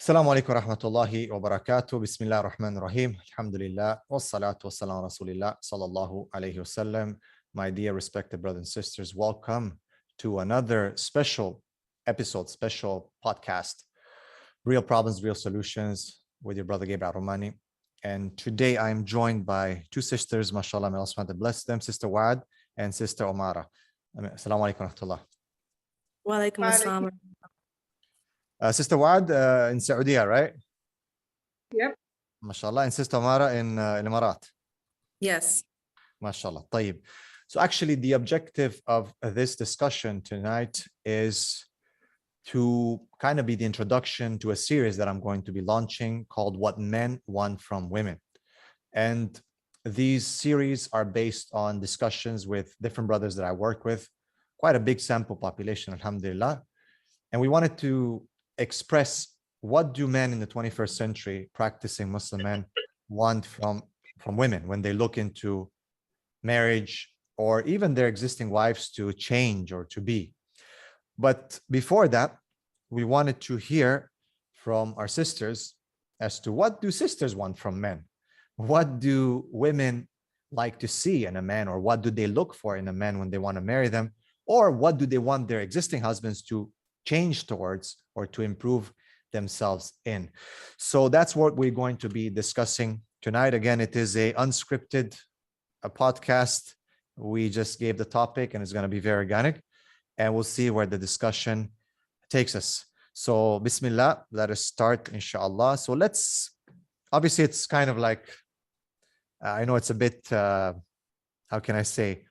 Assalamu alaikum rahmatullahi wa barakatuh. Bismillah ar-Rahman ar-Rahim. Alhamdulillah. Wassalatu wassalamu rasulillah sallallahu alayhi wasallam. My dear respected brothers and sisters, welcome to another special episode, special podcast, Real Problems, Real Solutions with your brother Gabriel Romaani. And today I'm joined by two sisters, mashallah, may Allah subhanahu wa ta'ala bless them, Sister Wad and Sister Omara. Assalamu alaikum rahmatullah. Wa alaikum assalam. Sister Wad in Saudi, right? Yep. MashaAllah. And Sister Omara in Emirat. Yes. MashaAllah. طيب. So actually the objective of this discussion tonight is to kind of be the introduction to a series that I'm going to be launching called What Men Want from Women. And these series are based on discussions with different brothers that I work with, quite a big sample population, alhamdulillah. And we wanted to express what do men in the 21st century practicing Muslim men want from women when they look into marriage or even their existing wives to change or to be. But before that, we wanted to hear from our sisters as to what do sisters want from men? What do women like to see in a man, or what do they look for in a man when they want to marry them? Or what do they want their existing husbands to change towards or to improve themselves in? So that's what we're going to be discussing tonight. Again, it is a unscripted podcast. We just gave the topic and it's going to be very organic, and we'll see where the discussion takes us. So Bismillah, let us start, inshallah. So obviously it's kind of like, I know it's a bit, how can I say,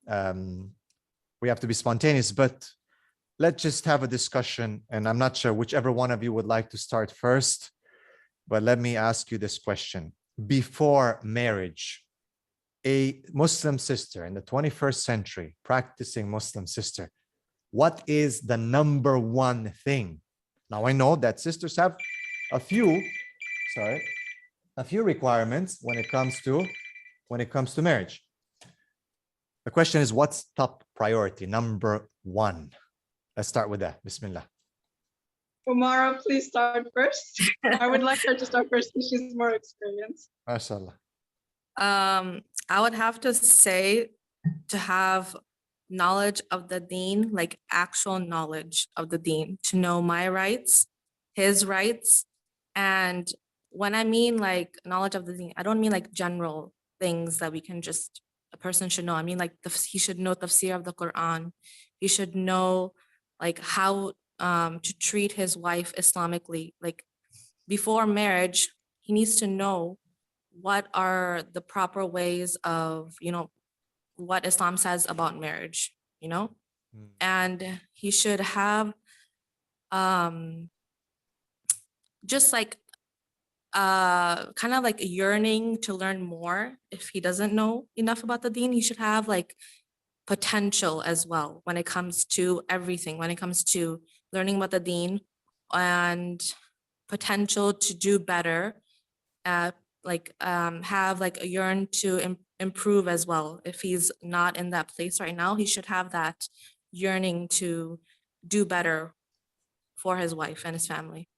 we have to be spontaneous, but let's just have a discussion. And I'm not sure whichever one of you would like to start first, but let me ask you this question. Before marriage, a Muslim sister in the 21st century, practicing Muslim sister, what is the number one thing? Now I know that sisters have a few requirements when it comes to marriage. The question is, what's top priority, number one? Let's start with that. Bismillah. Omara, please start first. I would like her to start first because she's more experienced. MashaAllah. I would have to say to have knowledge of the Deen, like actual knowledge of the Deen, to know my rights, his rights. And when I mean like knowledge of the Deen, I don't mean like general things that a person should know. I mean like he should know tafsir of the Quran. He should know like how to treat his wife Islamically. Like before marriage, he needs to know what are the proper ways of, what Islam says about marriage, and he should have just like kind of like a yearning to learn more. If he doesn't know enough about the Deen, he should have like potential as well when it comes to everything, when it comes to learning about the Deen, and potential to do better, have like a yearn to improve as well. If he's not in that place right now, he should have that yearning to do better for his wife and his family.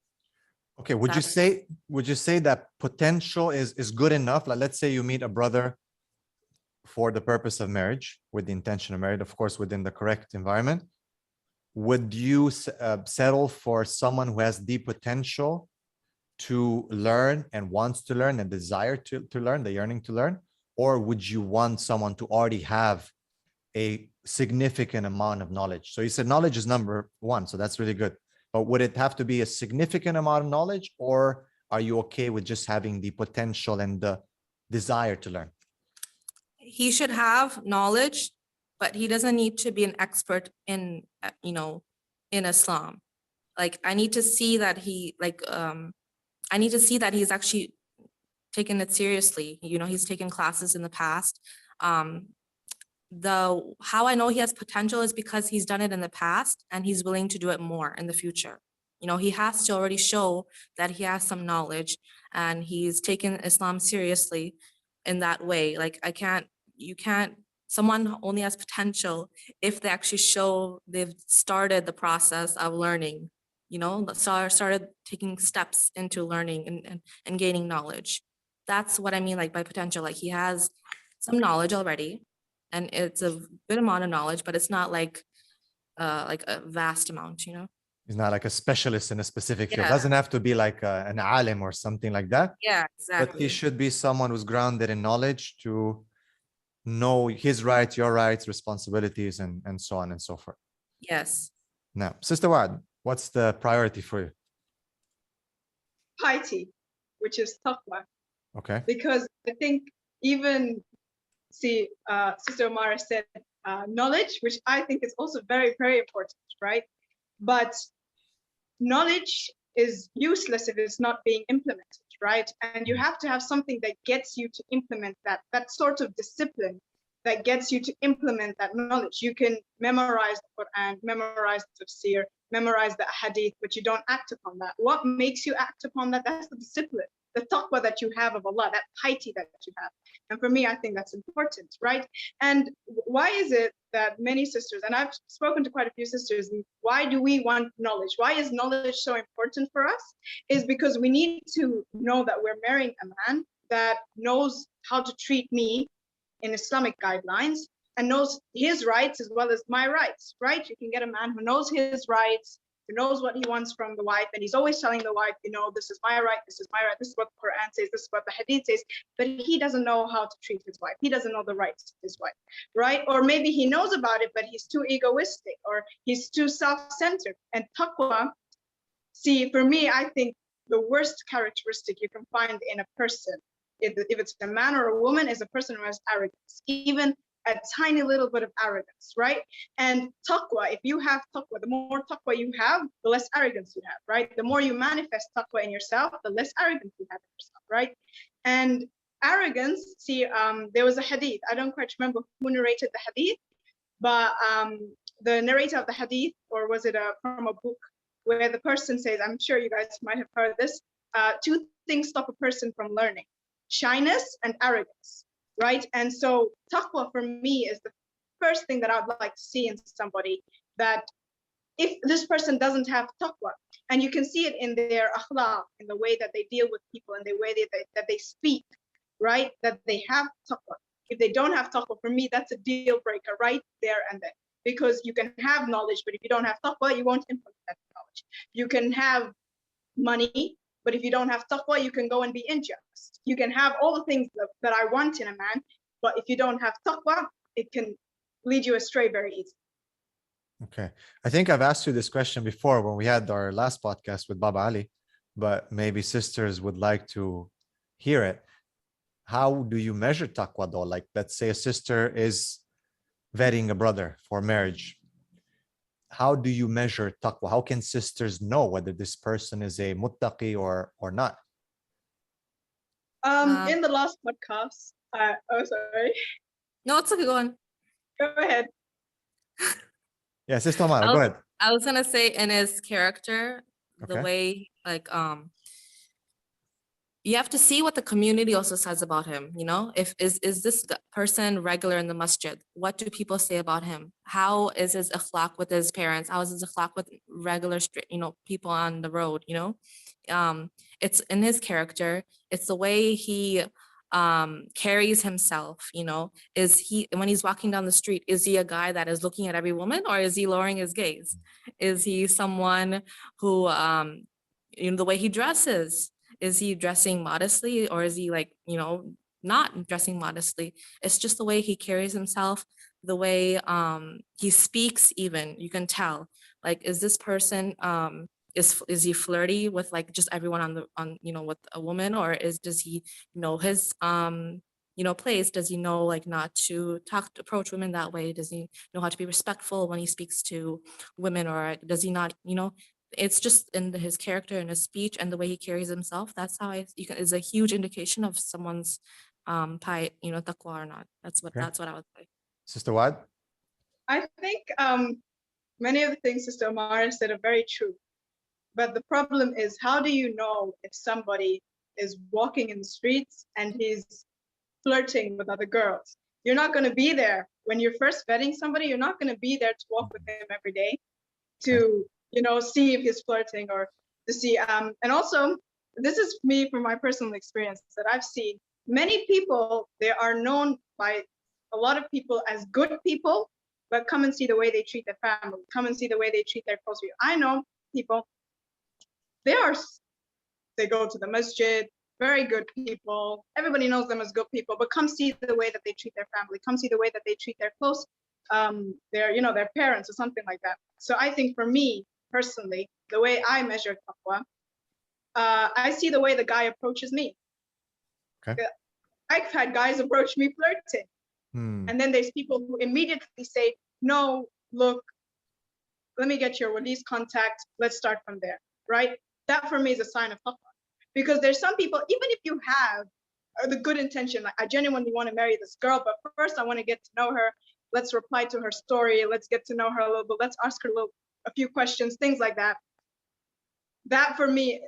Okay, would you say that potential is good enough? Like, let's say you meet a brother for the purpose of marriage, with the intention of marriage, of course, within the correct environment. Would you settle for someone who has the potential to learn and wants to learn and desire to learn, the yearning to learn? Or would you want someone to already have a significant amount of knowledge? So you said knowledge is number one, so that's really good. But would it have to be a significant amount of knowledge, or are you okay with just having the potential and the desire to learn? He should have knowledge, but he doesn't need to be an expert in, in Islam. Like I need to see that he's actually taken it seriously. He's taken classes in the past. How I know he has potential is because he's done it in the past and he's willing to do it more in the future. He has to already show that he has some knowledge and he's taken Islam seriously in that way. Like someone only has potential if they actually show they've started the process of learning started taking steps into learning and gaining knowledge. That's what I mean, like by potential. Like he has some knowledge already, and it's a good amount of knowledge, but it's not like a vast amount, He's not like a specialist in a specific field. Yeah. Doesn't have to be like an alim or something like that. Yeah, But he exactly. should be someone who's grounded in knowledge to know his rights, your rights, responsibilities, and so on and so forth. Yes. Now, Sister Wad, what's the priority for you? Piety, which is taqwa. Okay. Because I think even, Sister Omara said knowledge, which I think is also very, very important, right? But knowledge is useless if it's not being implemented, right? And you have to have something that gets you to implement that sort of discipline that gets you to implement that knowledge. You can memorize the Quran, memorize the tafsir, memorize the hadith, but you don't act upon that. What makes you act upon that? That's the discipline, the taqwa that you have of Allah, that piety that you have. And for me, I think that's important, right? And why is it that many sisters, and I've spoken to quite a few sisters, why do we want knowledge? Why is knowledge so important for us? Is because we need to know that we're marrying a man that knows how to treat me in Islamic guidelines and knows his rights as well as my rights, right? You can get a man who knows his rights, who knows what he wants from the wife, and he's always telling the wife, this is my right, this is my right, this is what the Quran says, this is what the Hadith says, but he doesn't know how to treat his wife. He doesn't know the rights of his wife, right? Or maybe he knows about it, but he's too egoistic or he's too self-centered. And taqwa, for me, I think the worst characteristic you can find in a person, if it's a man or a woman, is a person who has arrogance, even a tiny little bit of arrogance, right? And taqwa, if you have taqwa, the more taqwa you have, the less arrogance you have, right? The more you manifest taqwa in yourself, the less arrogance you have in yourself, right? And arrogance, there was a hadith, I don't quite remember who narrated the hadith, but the narrator of the hadith, or was it from a book, where the person says, I'm sure you guys might have heard this, two things stop a person from learning: shyness and arrogance, right? And so taqwa for me is the first thing that I would like to see in somebody, that if this person doesn't have taqwa, and you can see it in their akhlaq, in the way that they deal with people, and the way that they speak, right? That they have taqwa. If they don't have taqwa, for me, that's a deal breaker right there and then. Because you can have knowledge, but if you don't have taqwa, you won't implement that knowledge. You can have money, but if you don't have taqwa, you can go and be unjust. You can have all the things that I want in a man, but if you don't have taqwa, it can lead you astray very easily. Okay. I think I've asked you this question before when we had our last podcast with Baba Ali, but maybe sisters would like to hear it. How do you measure taqwa though? Like, let's say a sister is vetting a brother for marriage. How do you measure taqwa? How can sisters know whether this person is a muttaqi or not? In the last podcast, sorry. No, it's okay, go on. Go ahead. Yeah, Sister Omara, go ahead. I was gonna say in his character, the Okay. way you have to see what the community also says about him, if is this person regular in the masjid? What do people say about him? How is his akhlaq with his parents? How is his akhlaq with regular people on the road? It's in his character, it's the way he carries himself. Is he, when he's walking down the street, is he a guy that is looking at every woman, or is he lowering his gaze? Is he someone who the way he dresses, is he dressing modestly, or is he not dressing modestly? It's just the way he carries himself, the way he speaks. Even you can tell, is this person is he flirty with just everyone with a woman, or does he know his place? Does he know not to approach women that way? Does he know how to be respectful when he speaks to women, or does he not? It's just in his character and his speech and the way he carries himself. That's how is a huge indication of someone's taqwa or not. That's what I would say. Sister Wad? I think many of the things Sister Omara said are very true. But the problem is, how do you know if somebody is walking in the streets and he's flirting with other girls? You're not going to be there when you're first vetting somebody. You're not going to be there to walk with him every day, to see if he's flirting or to see. And also, this is me from my personal experience that I've seen. Many people, they are known by a lot of people as good people, but come and see the way they treat their family, come and see the way they treat their close people. I know people, they go to the masjid, very good people. Everybody knows them as good people, but come see the way that they treat their family, come see the way that they treat their close, their parents or something like that. So I think for me personally, the way I measure taqwa, I see the way the guy approaches me. Okay. I've had guys approach me flirting. And then there's people who immediately say, no, look, let me get your wali's contact. Let's start from there, right? That for me is a sign of taqwa. Because there's some people, even if you have the good intention, like I genuinely want to marry this girl, but first I want to get to know her. Let's reply to her story. Let's get to know her a little bit. Let's ask her a few questions, things like that. That for me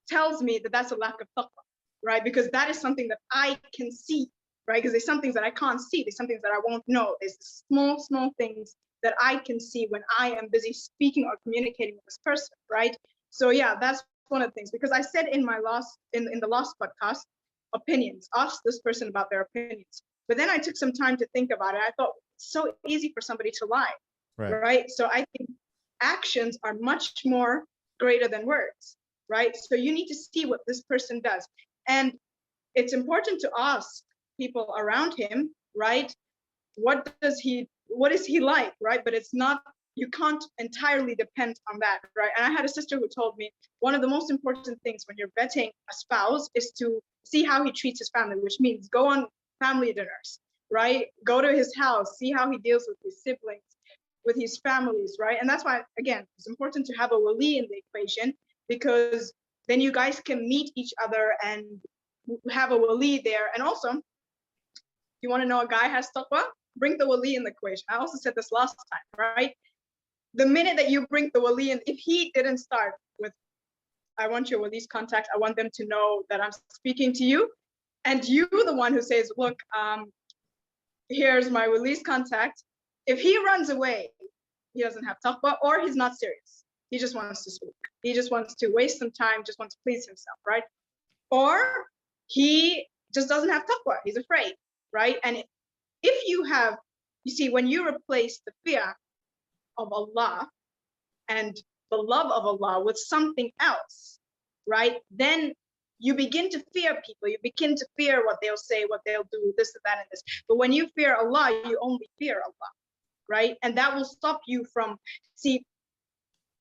tells me that that's a lack of taqwa, right? Because that is something that I can see, right? Because there's some things that I can't see. There's some things that I won't know. There's small things that I can see when I am busy speaking or communicating with this person, right? So yeah, that's one of the things, because I said in my the last podcast, opinions, ask this person about their opinions. But then I took some time to think about it. I thought it's so easy for somebody to lie, right? So I think actions are much more greater than words, right? So you need to see what this person does. And it's important to ask people around him, right? What is he like, right? But it's not, you can't entirely depend on that, right? And I had a sister who told me one of the most important things when you're vetting a spouse is to see how he treats his family, which means go on family dinners, right? Go to his house, see how he deals with his siblings, with his families, right? And that's why, again, it's important to have a wali in the equation, because then you guys can meet each other and have a wali there. And also, if you want to know a guy has taqwa, bring the wali in the equation. I also said this last time, right? The minute that you bring the wali in, if he didn't start with, I want your wali's contact, I want them to know that I'm speaking to you, and you the one who says, look, here's my wali's contact. If he runs away, he doesn't have taqwa, or he's not serious. He just wants to speak. He just wants to waste some time, just wants to please himself, right? Or he just doesn't have taqwa. He's afraid, right? And if you have, you see, when you replace the fear of Allah and the love of Allah with something else, right? Then you begin to fear people. You begin to fear what they'll say, what they'll do, this and that and this. But when you fear Allah, you only fear Allah, right? And that will stop you from, see,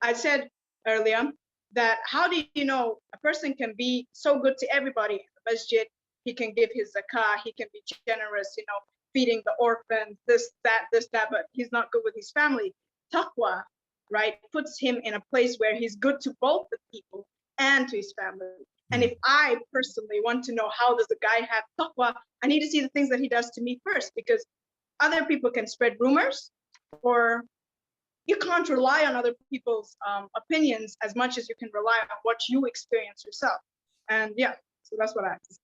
I said earlier that how do you know a person can be so good to everybody in the masjid? He can give his zakah, he can be generous, feeding the orphans, this, that, but he's not good with his family. Taqwa, right, puts him in a place where he's good to both the people and to his family. And if I personally want to know how does the guy have taqwa, I need to see the things that he does to me first, because other people can spread rumors, or you can't rely on other people's opinions as much as you can rely on what you experience yourself. And yeah, so that's what I have to say.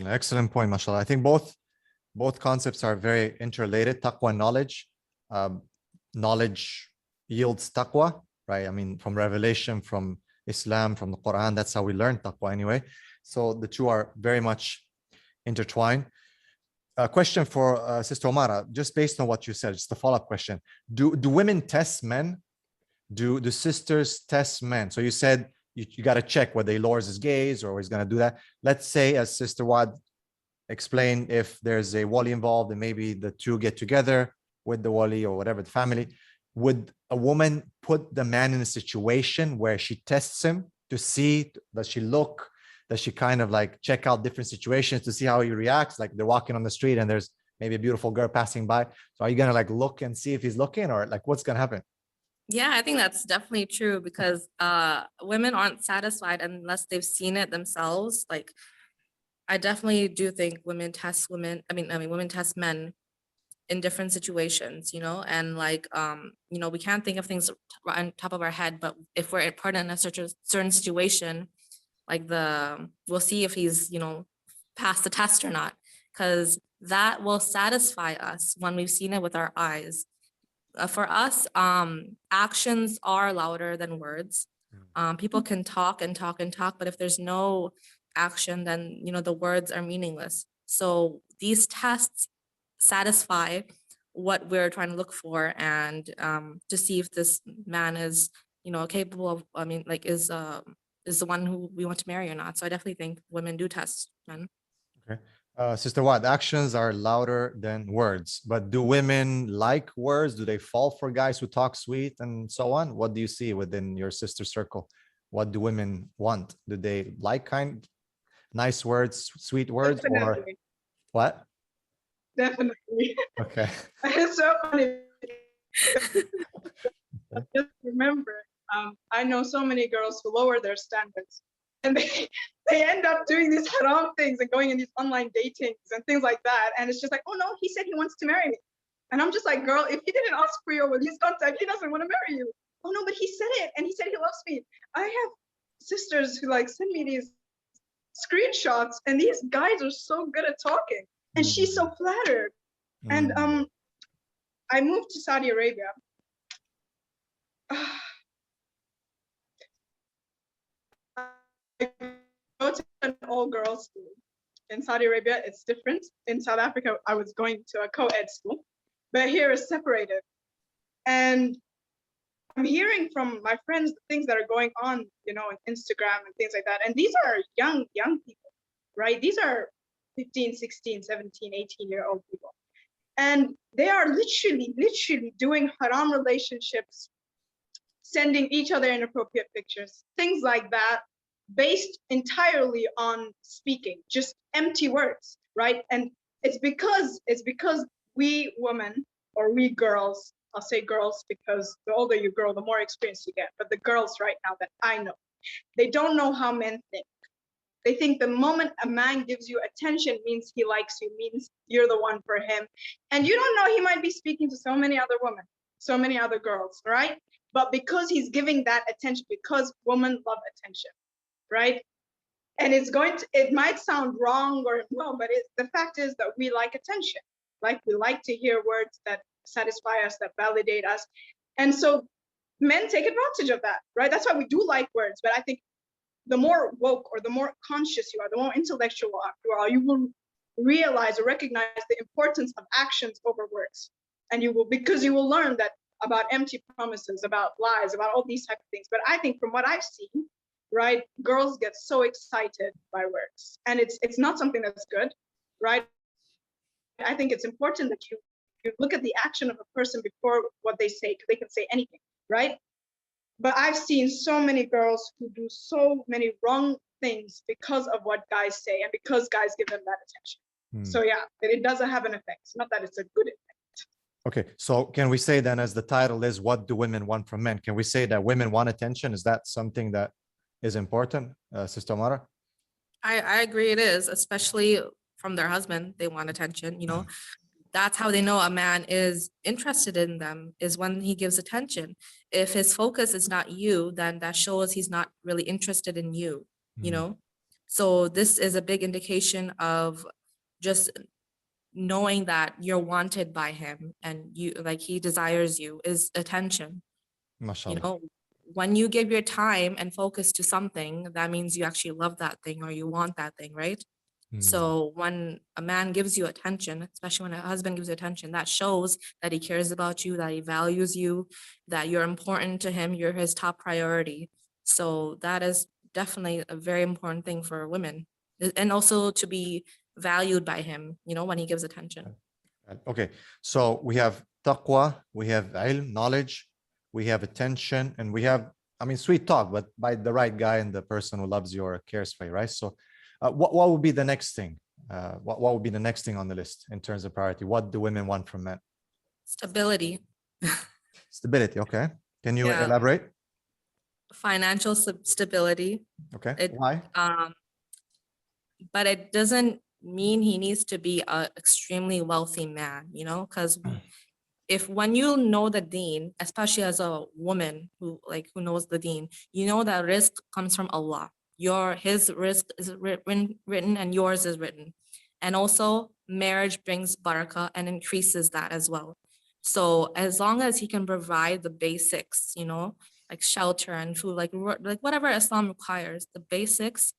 Excellent point, mashallah. I think both concepts are very interrelated. Taqwa and knowledge. Knowledge yields taqwa, right? I mean, from revelation, from Islam, from the Quran, that's how we learn taqwa anyway. So the two are very much intertwined. A question for Sister Omara, just based on what you said, just a follow-up question. Do women test men? Do the sisters test men? So you said you got to check whether he lowers his gaze or he's going to do that. Let's say, as Sister Wad explained, if there's a wali involved and maybe the two get together with the wali or whatever, the family, would a woman put the man in a situation where she tests him to see, does she look, does she kind of like check out different situations to see how he reacts? Like they're walking on the street and there's maybe a beautiful girl passing by. So are you going to like look and see if he's looking, or like what's going to happen? Yeah, I think that's definitely true, because women aren't satisfied unless they've seen it themselves. Like, I definitely do think women test women. Women test men in different situations, and like, we can't think of things on top of our head, but if we're part in a certain situation, like we'll see if he's, passed the test or not, because that will satisfy us when we've seen it with our eyes. For us, actions are louder than words. People can talk and talk and talk, but if there's no action, then the words are meaningless. So these tests satisfy what we're trying to look for, and to see if this man is capable of, like is the one who we want to marry or not. So I definitely think women do test men. Okay. Sister Watt, actions are louder than words, but do women like words? Do they fall for guys who talk sweet and so on? What do you see within your sister circle? What do women want? Do they like nice words, sweet words, or Definitely, what? definitely. Okay. It's so funny. Just remember, I know so many girls who lower their standards, and they end up doing these haram things and going in these online datings and things like that. And it's just like, oh no, he said he wants to marry me. And I'm just like, girl, if he didn't ask for your his contact, he doesn't want to marry you. Oh no, but he said it, and he said he loves me. I have sisters who like send me these screenshots, and these guys are so good at talking, and she's so flattered. And I moved to Saudi Arabia. I go to an all-girls school. In Saudi Arabia, it's different. In South Africa, I was going to a co-ed school, but here it's separated. And I'm hearing from my friends the things that are going on, on Instagram and things like that. And these are young people, right? These are 15, 16, 17, 18-year-old people. And they are literally doing haram relationships, sending each other inappropriate pictures, things like that, based entirely on speaking, just empty words, right? And it's because we women, or we girls, I'll say girls because the older you grow, the more experience you get, but the girls right now that I know, they don't know how men think. They think the moment a man gives you attention means he likes you, means you're the one for him. And you don't know, he might be speaking to so many other women, so many other girls, right? But because he's giving that attention, because women love attention, right? And it might sound wrong or no, but the fact is that we like attention. Like, we like to hear words that satisfy us, that validate us. And so men take advantage of that, right? That's why we do like words. But I think the more woke or the more conscious you are, the more intellectual you will realize or recognize the importance of actions over words. And because you will learn that about empty promises, about lies, about all these type of things. But I think from what I've seen, right, girls get so excited by words, and it's not something that's good, right? I think it's important that you look at the action of a person before what they say, because they can say anything, right? But I've seen so many girls who do so many wrong things because of what guys say and because guys give them that attention. So yeah, it doesn't have an effect. It's not that it's a good effect. Okay, so can we say then, as the title is, what do women want from men? Can we say that women want attention? Is that something that is important, Sister Mara? I agree it is, especially from their husband. They want attention, That's how they know a man is interested in them, is when he gives attention. If his focus is not you, then that shows he's not really interested in you, So this is a big indication of just knowing that you're wanted by him and he desires you, is attention. MashaAllah. When you give your time and focus to something, that means you actually love that thing or you want that thing, right? So when a man gives you attention, especially when a husband gives you attention, that shows that he cares about you, that he values you, that you're important to him, you're his top priority. So that is definitely a very important thing for women, and also to be valued by him, when he gives attention. Okay, so we have taqwa, we have ilm, knowledge, we have attention, and we have, sweet talk, but by the right guy and the person who loves you or cares for you, right? So what would be the next thing? What would be the next thing on the list in terms of priority? What do women want from men? Stability. Stability, okay. Can you elaborate? Financial stability. Okay, why? But it doesn't mean he needs to be an extremely wealthy man, because when you know the Deen, especially as a woman who knows the Deen, that risk comes from Allah. His risk is written and yours is written. And also marriage brings barakah and increases that as well. So as long as he can provide the basics, you know, like shelter and food, like whatever Islam requires, the basics,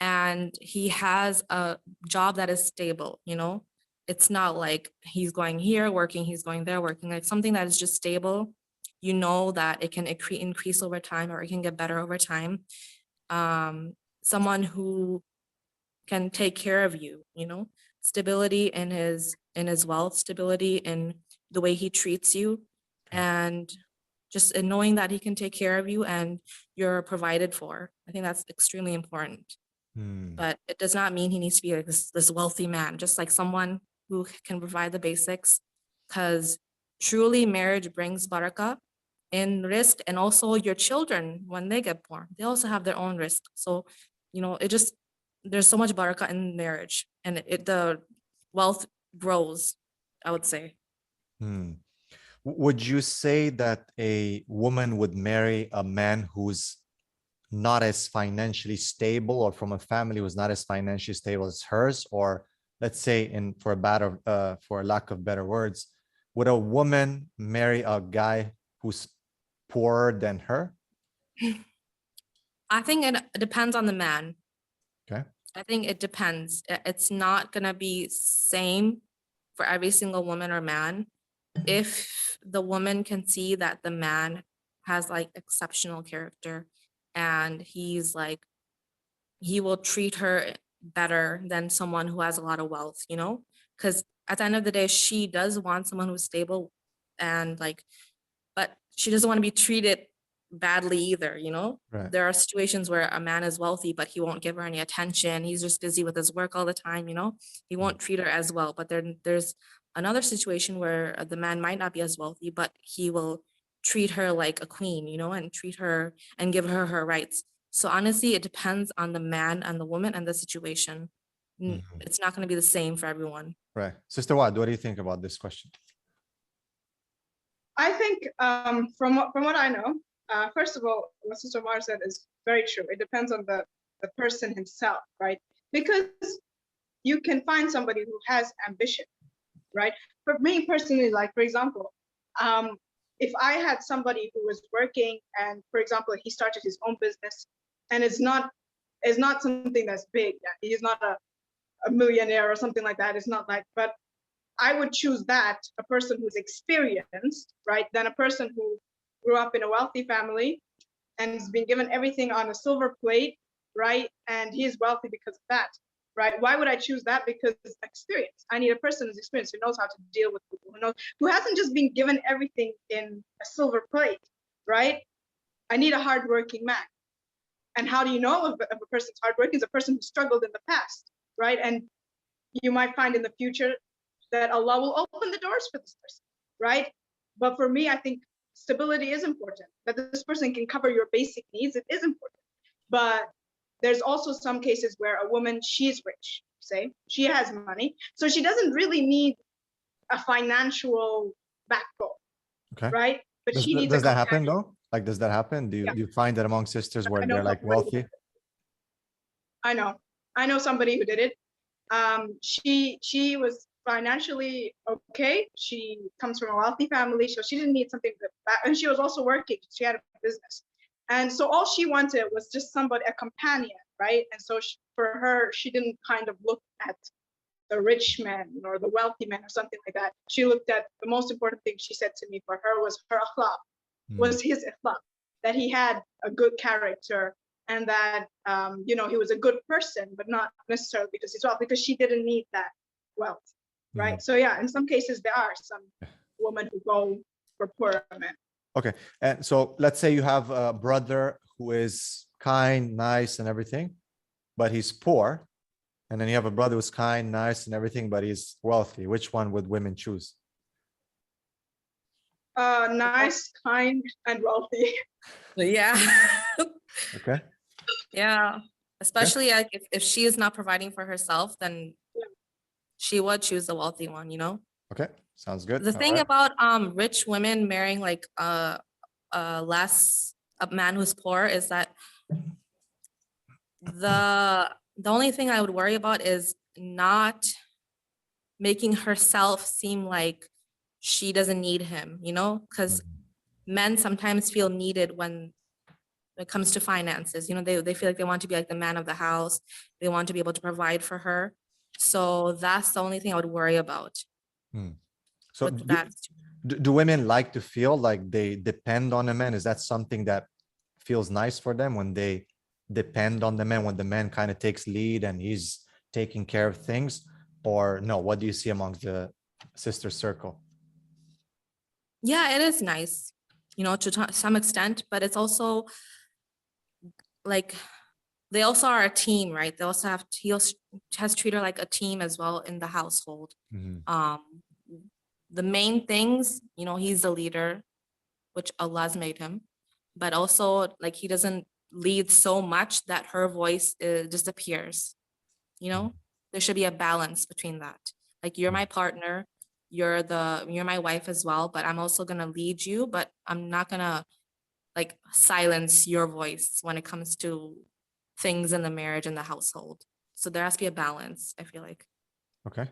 and he has a job that is stable, you know, it's not like he's going here working, he's going there working, like something that is just stable, you know, that it can increase over time or it can get better over time. Someone who can take care of you, you know, stability in his wealth, stability in the way he treats you, and just in knowing that he can take care of you and you're provided for. I think that's extremely important. But it does not mean he needs to be like this wealthy man, just like someone who can provide the basics, because truly marriage brings barakah in risk, and also your children, when they get born, they also have their own risk. So, you know, it just, there's so much barakah in marriage, and the wealth grows, I would say. Would you say that a woman would marry a man who's not as financially stable, or from a family who's not as financially stable as hers? Or let's say, for lack of better words, would a woman marry a guy who's poorer than her? I think it depends on the man. Okay. I think it depends. It's not gonna be same for every single woman or man. If the woman can see that the man has like exceptional character and he's like, he will treat her better than someone who has a lot of wealth, you know? Because at the end of the day, she does want someone who's stable and like, but she doesn't want to be treated badly either, you know? Right. There are situations where a man is wealthy, but he won't give her any attention. He's just busy with his work all the time, you know? He won't treat her as well. But there's another situation where the man might not be as wealthy, but he will treat her like a queen, you know, and treat her and give her her rights. So honestly, it depends on the man and the woman and the situation. It's not going to be the same for everyone. Right. Sister Wad, what do you think about this question? I think from what I know, first of all, what Sister Mar said is very true. It depends on the person himself, right? Because you can find somebody who has ambition, right? For me personally, like for example, if I had somebody who was working and, for example, he started his own business, and it's not something that's big. He's not a millionaire or something like that. It's not like, but I would choose that, a person who's experienced, right, than a person who grew up in a wealthy family and has been given everything on a silver plate, right? And he's wealthy because of that, right? Why would I choose that? Because experience. I need a person who's experienced, who knows how to deal with people, who hasn't just been given everything in a silver plate, right? I need a hardworking man. And how do you know if a person's hardworking? Is a person who struggled in the past, right? And you might find in the future that Allah will open the doors for this person, right? But for me, I think stability is important. That this person can cover your basic needs, it is important. But there's also some cases where a woman, she's rich, say, she has money, so she doesn't really need a financial backbone, Okay. right? But she needs does that happen though? Like, does that happen? Do you find that among sisters where they're like wealthy? I know somebody who did it. She was financially okay. She comes from a wealthy family, so she didn't need something and she was also working. She had a business, and so all she wanted was just somebody, a companion, right? And so for her, she didn't kind of look at the rich man or the wealthy man or something like that. She looked at the most important thing she said to me for her was her akhlaq, was his akhlaq, that he had a good character, and that he was a good person, but not necessarily because he's wealthy, because she didn't need that wealth, right? So yeah, in some cases there are some women who go for poorer men. Okay, and so let's say you have a brother who is kind, nice, and everything, but he's poor, and then you have a brother who's kind, nice, and everything, but he's wealthy. Which one would women choose? Nice, kind, and wealthy. Yeah. Okay. Yeah, especially like if she is not providing for herself, then she would choose the wealthy one, you know? Okay, sounds good. The thing about rich women marrying like a man who's poor is that the only thing I would worry about is not making herself seem like she doesn't need him, you know, because men sometimes feel needed when it comes to finances. You know, they feel like they want to be like the man of the house. They want to be able to provide for her. So that's the only thing I would worry about So with that. do women like to feel like they depend on a man? Is that something that feels nice for them when they depend on the man, when the man kind of takes lead and he's taking care of things? Or no, what do you see amongst the sister circle? Yeah, it is nice, you know, to some extent, but it's also like they also are a team, right? They also have he also has treated her like a team as well in the household. The main things, you know, he's the leader, which Allah's made him, but also like he doesn't lead so much that her voice disappears. You know, there should be a balance between that. Like you're my partner, you're my wife as well, but I'm also gonna lead you, but I'm not gonna like silence your voice when it comes to things in the marriage and the household. So there has to be a balance, I feel like. Okay.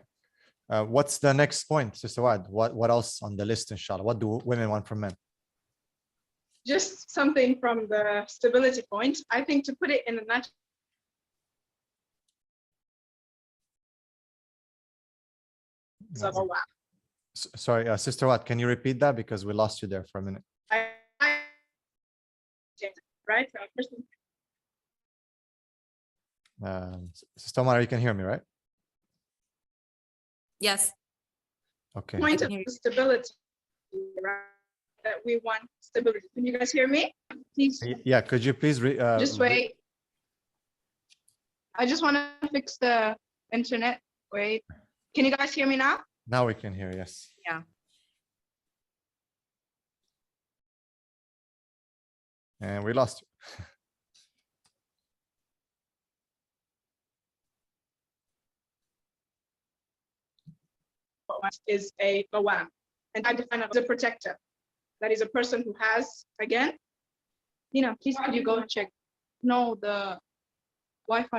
What's the next point, Sister Wad? What else on the list, inshallah? What do women want from men? Just something from the stability point. I think to put it in a nutshell, Sorry, Sister Wad, can you repeat that? Because we lost you there for a minute. Right? Sister Omar, you can hear me, right? Yes. Okay. Point of stability, right? That we want stability. Can you guys hear me? Please. Yeah, could you please just wait. I just want to fix the internet. Wait. Can you guys hear me now? Now we can hear, yes. Yeah. And we lost you. Is a qawam, and I define it as a protector. That is a person who has, again, you know, please could you go check? No, the Wi-Fi.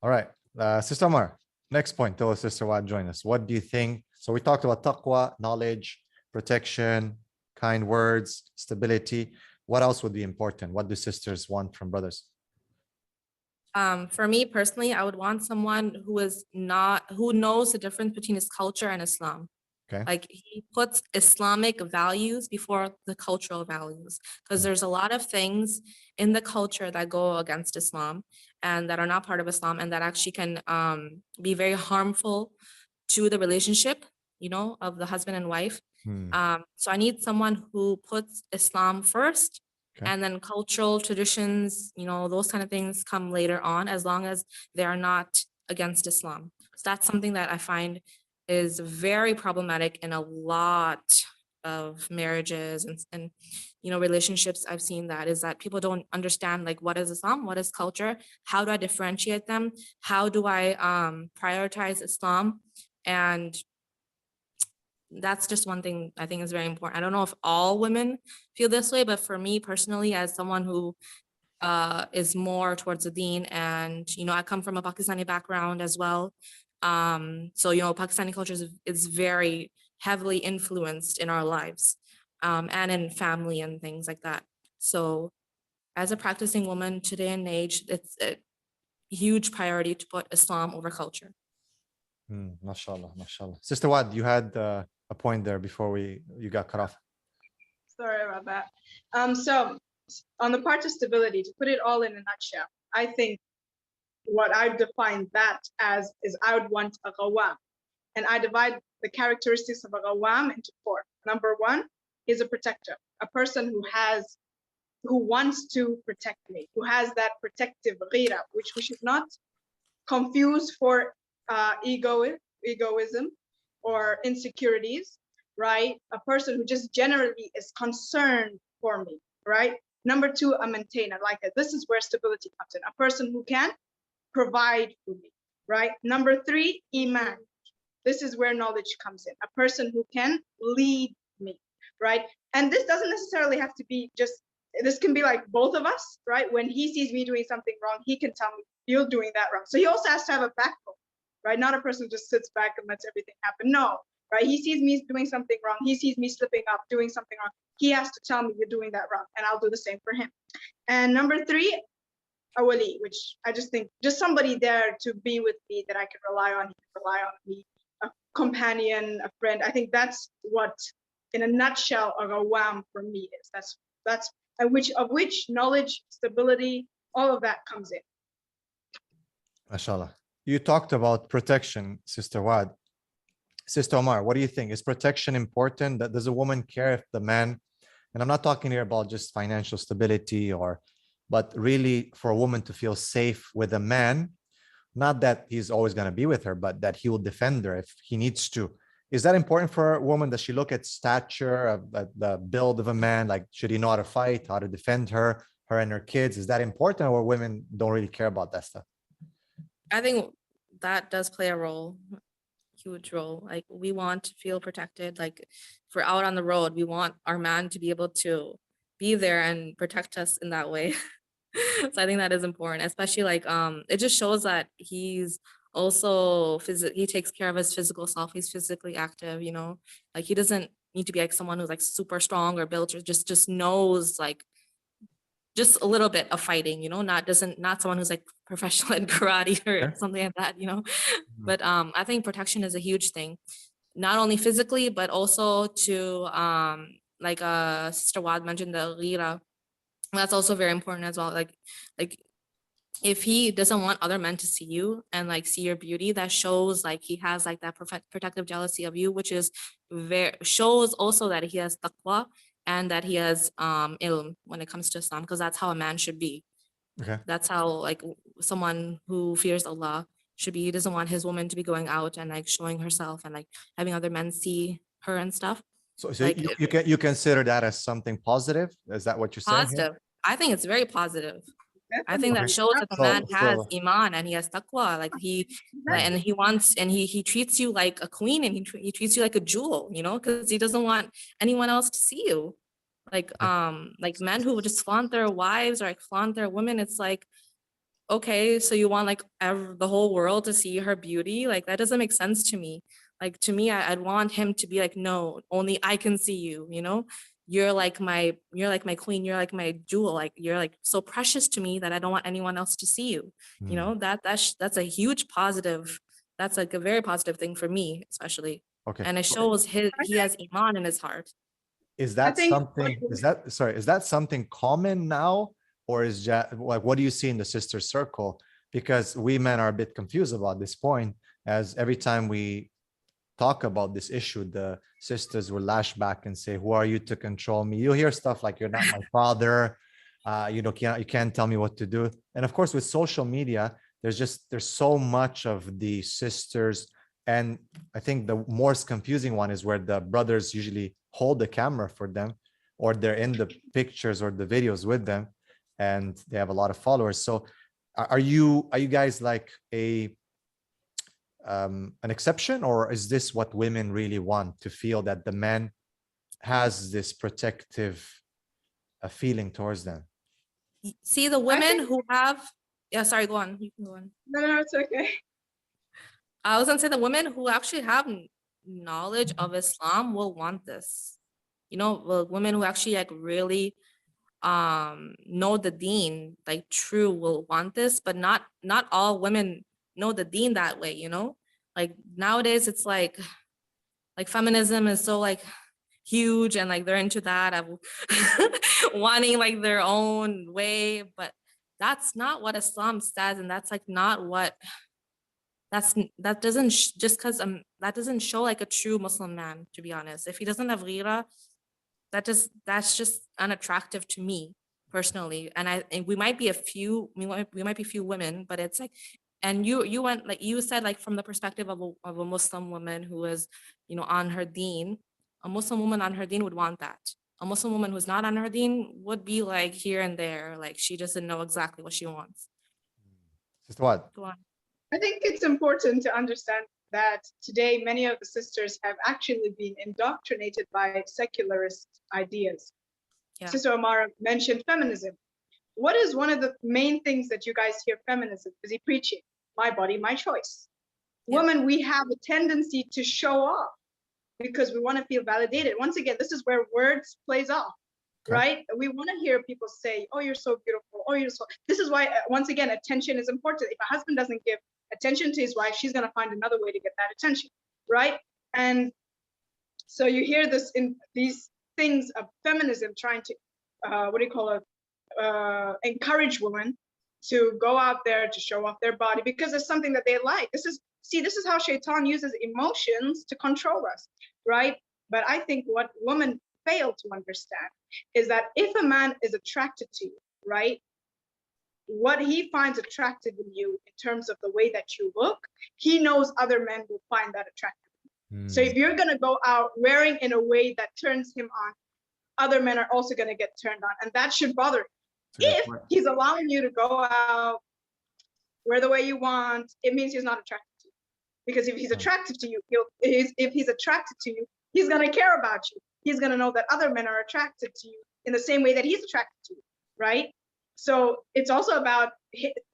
All right, Sister Omar, next point. Tell us, Sister Wad, join us. What do you think? So we talked about taqwa, knowledge, protection, kind words, stability. What else would be important? What do sisters want from brothers? For me personally, I would want someone who knows the difference between his culture and Islam. Okay. Like he puts Islamic values before the cultural values, because there's a lot of things in the culture that go against Islam and that are not part of Islam and that actually can be very harmful to the relationship, you know, of the husband and wife. So I need someone who puts Islam first. Okay. And then cultural traditions, you know, those kind of things come later on, as long as they are not against Islam. So that's something that I find is very problematic in a lot of marriages and you know, relationships. I've seen that is that people don't understand like what is Islam, what is culture, how do I differentiate them, how do I prioritize Islam, and that's just one thing I think is very important. I don't know if all women feel this way, but for me personally, as someone who is more towards the Deen, and you know, I come from a Pakistani background as well. So you know, Pakistani culture is very heavily influenced in our lives and in family and things like that. So as a practicing woman today and age, it's a huge priority to put Islam over culture. Mashallah, mashallah. Sister Wad, you had a point there before you got cut off. Sorry about that. So on the part of stability, to put it all in a nutshell, I think what I define that as is I would want a qawam. And I divide the characteristics of a qawam into four. Number one is a protector, a person who wants to protect me, who has that protective ghira, which we should not confuse for egoism or insecurities, right? A person who just generally is concerned for me, right? Number two, a maintainer, like this is where stability comes in, a person who can provide for me, right? Number three, iman. This is where knowledge comes in, a person who can lead me, right? And this doesn't necessarily have to be just, this can be like both of us, right? When he sees me doing something wrong, he can tell me, you're doing that wrong. So he also has to have a backbone, right? Not a person who just sits back and lets everything happen. No, right? He sees me doing something wrong. He sees me slipping up, doing something wrong. He has to tell me you're doing that wrong, and I'll do the same for him. And number three, a wali, which I just think just somebody there to be with me that I can rely on. He can rely on me, a companion, a friend. I think that's what, in a nutshell, a rawam for me is. That's of which knowledge, stability, all of that comes in. MashaAllah. You talked about protection, Sister Wad. Sister Omar, what do you think? Is protection important? Does a woman care if the man, and I'm not talking here about just financial stability but really for a woman to feel safe with a man, not that he's always going to be with her, but that he will defend her if he needs to. Is that important for a woman? Does she look at stature, at the build of a man? Like, should he know how to fight, how to defend her and her kids? Is that important, or women don't really care about that stuff? I think that does play a role, huge role. Like, we want to feel protected. Like, if we're out on the road, we want our man to be able to be there and protect us in that way. So I think that is important, especially like it just shows that he's also he takes care of his physical self. He's physically active, you know, like he doesn't need to be like someone who's like super strong or built, or just knows like just a little bit of fighting, you know, not someone who's like professional in karate or something like that, you know. But I think protection is a huge thing, not only physically but also to like Sister Wad mentioned, the ghira. That's also very important as well. Like if he doesn't want other men to see you and like see your beauty, that shows like he has like that protective jealousy of you, which is shows also that he has taqwa and that he has ilm when it comes to Islam, because that's how a man should be. Okay. That's how like someone who fears Allah should be. He doesn't want his woman to be going out and like showing herself and like having other men see her and stuff. So like, you consider that as something positive? Is that what you're saying? Positive. I think it's very positive. I think that Okay. shows that the man has So- iman and he has taqwa. Like he wants, and he treats you like a queen, and he treats you like a jewel, you know, because he doesn't want anyone else to see you. Like men who would just flaunt their wives or like flaunt their women. It's like, okay, so you want like the whole world to see her beauty? Like that doesn't make sense to me. Like to me, I'd want him to be like, no, only I can see you, you know? You're like my queen, you're like my jewel, like you're like so precious to me that I don't want anyone else to see you. You know, that's a huge positive. That's like a very positive thing for me, especially. Okay. And it shows he has iman in his heart. Is that something, is that something common now? Or is just like, what do you see in the sister circle? Because we men are a bit confused about this point, as every time we talk about this issue, the sisters will lash back and say, who are you to control me? You'll hear stuff like, you're not my father. You can't tell me what to do. And of course, with social media, there's so much of the sisters. And I think the most confusing one is where the brothers usually hold the camera for them, or they're in the pictures or the videos with them, and they have a lot of followers. So are you guys like an exception, or is this what women really want, to feel that the man has this protective feeling towards them? See, the women who have, yeah, sorry, go on. You can go on. No, it's okay. I was gonna say the women who actually have knowledge of Islam will want this. You know, the women who actually like really know the Deen, like true, will want this, but not all women know the Deen that way, you know? Like nowadays it's like feminism is so like huge, and like they're into that of wanting like their own way, but that's not what Islam says, and that's like not what that doesn't that doesn't show like a true Muslim man, to be honest. If he doesn't have ghira, that's just unattractive to me personally. And we might be few women, but it's like, and you went like you said, like from the perspective of a Muslim woman who is, you know, on her Deen. A Muslim woman on her Deen would want that. A Muslim woman who's not on her Deen would be like here and there, like she doesn't know exactly what she wants. Sister what? Go on. I think it's important to understand that today many of the sisters have actually been indoctrinated by secularist ideas. Yeah. Sister Omar mentioned feminism. What is one of the main things that you guys hear feminism busy preaching? My body, my choice. Yeah. Women, we have a tendency to show off because we want to feel validated. Once again, this is where words plays off, Okay. right? We want to hear people say, oh, you're so beautiful. Oh, you're so, this is why, once again, attention is important. If a husband doesn't give attention to his wife, she's going to find another way to get that attention, right? And so you hear this in these things of feminism trying to, encourage women to go out there to show off their body because it's something that they like. This is how Shaitan uses emotions to control us, right? But I think what women fail to understand is that if a man is attracted to you, right, what he finds attractive in you in terms of the way that you look, he knows other men will find that attractive. So if you're going to go out wearing in a way that turns him on, other men are also going to get turned on, and that should bother him. If he's allowing you to go out, wear the way you want, it means he's not attracted to you. Because if he's attracted to you, if he's attracted to you, he's going to care about you. He's going to know that other men are attracted to you in the same way that he's attracted to you, right? So it's also about,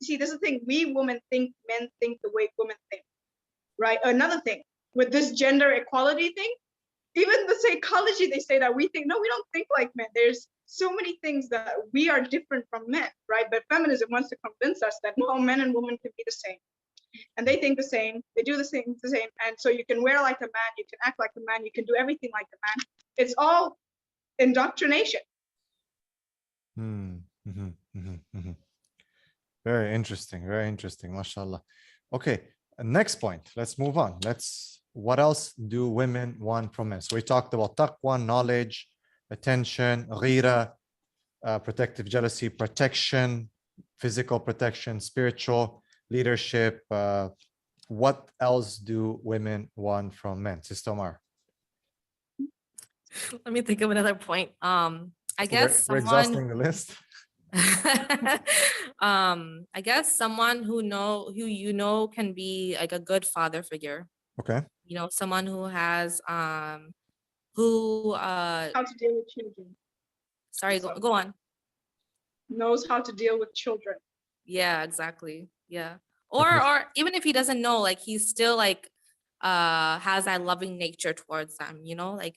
see, this is the thing, we women think men think the way women think, right? Another thing, with this gender equality thing, even the psychology, they say that we think, no, we don't think like men. There's so many things that we are different from men, right? But feminism wants to convince us that no, men and women can be the same. And they think the same, they do the same. And so you can wear like a man, you can act like a man, you can do everything like a man. It's all indoctrination. Very interesting, mashallah. Okay, next point, let's move on. What else do women want from men? So we talked about taqwa, knowledge, attention, ghira, protective jealousy, protection, physical protection, spiritual leadership. What else do women want from men? Sister Omar. Let me think of another point. I guess we're exhausting the list. I guess someone who you know can be like a good father figure. Okay. You know, someone who has How to deal with children. Sorry, go on. Knows how to deal with children. Yeah, exactly. Yeah. Or even if he doesn't know, like he's still like has that loving nature towards them, you know, like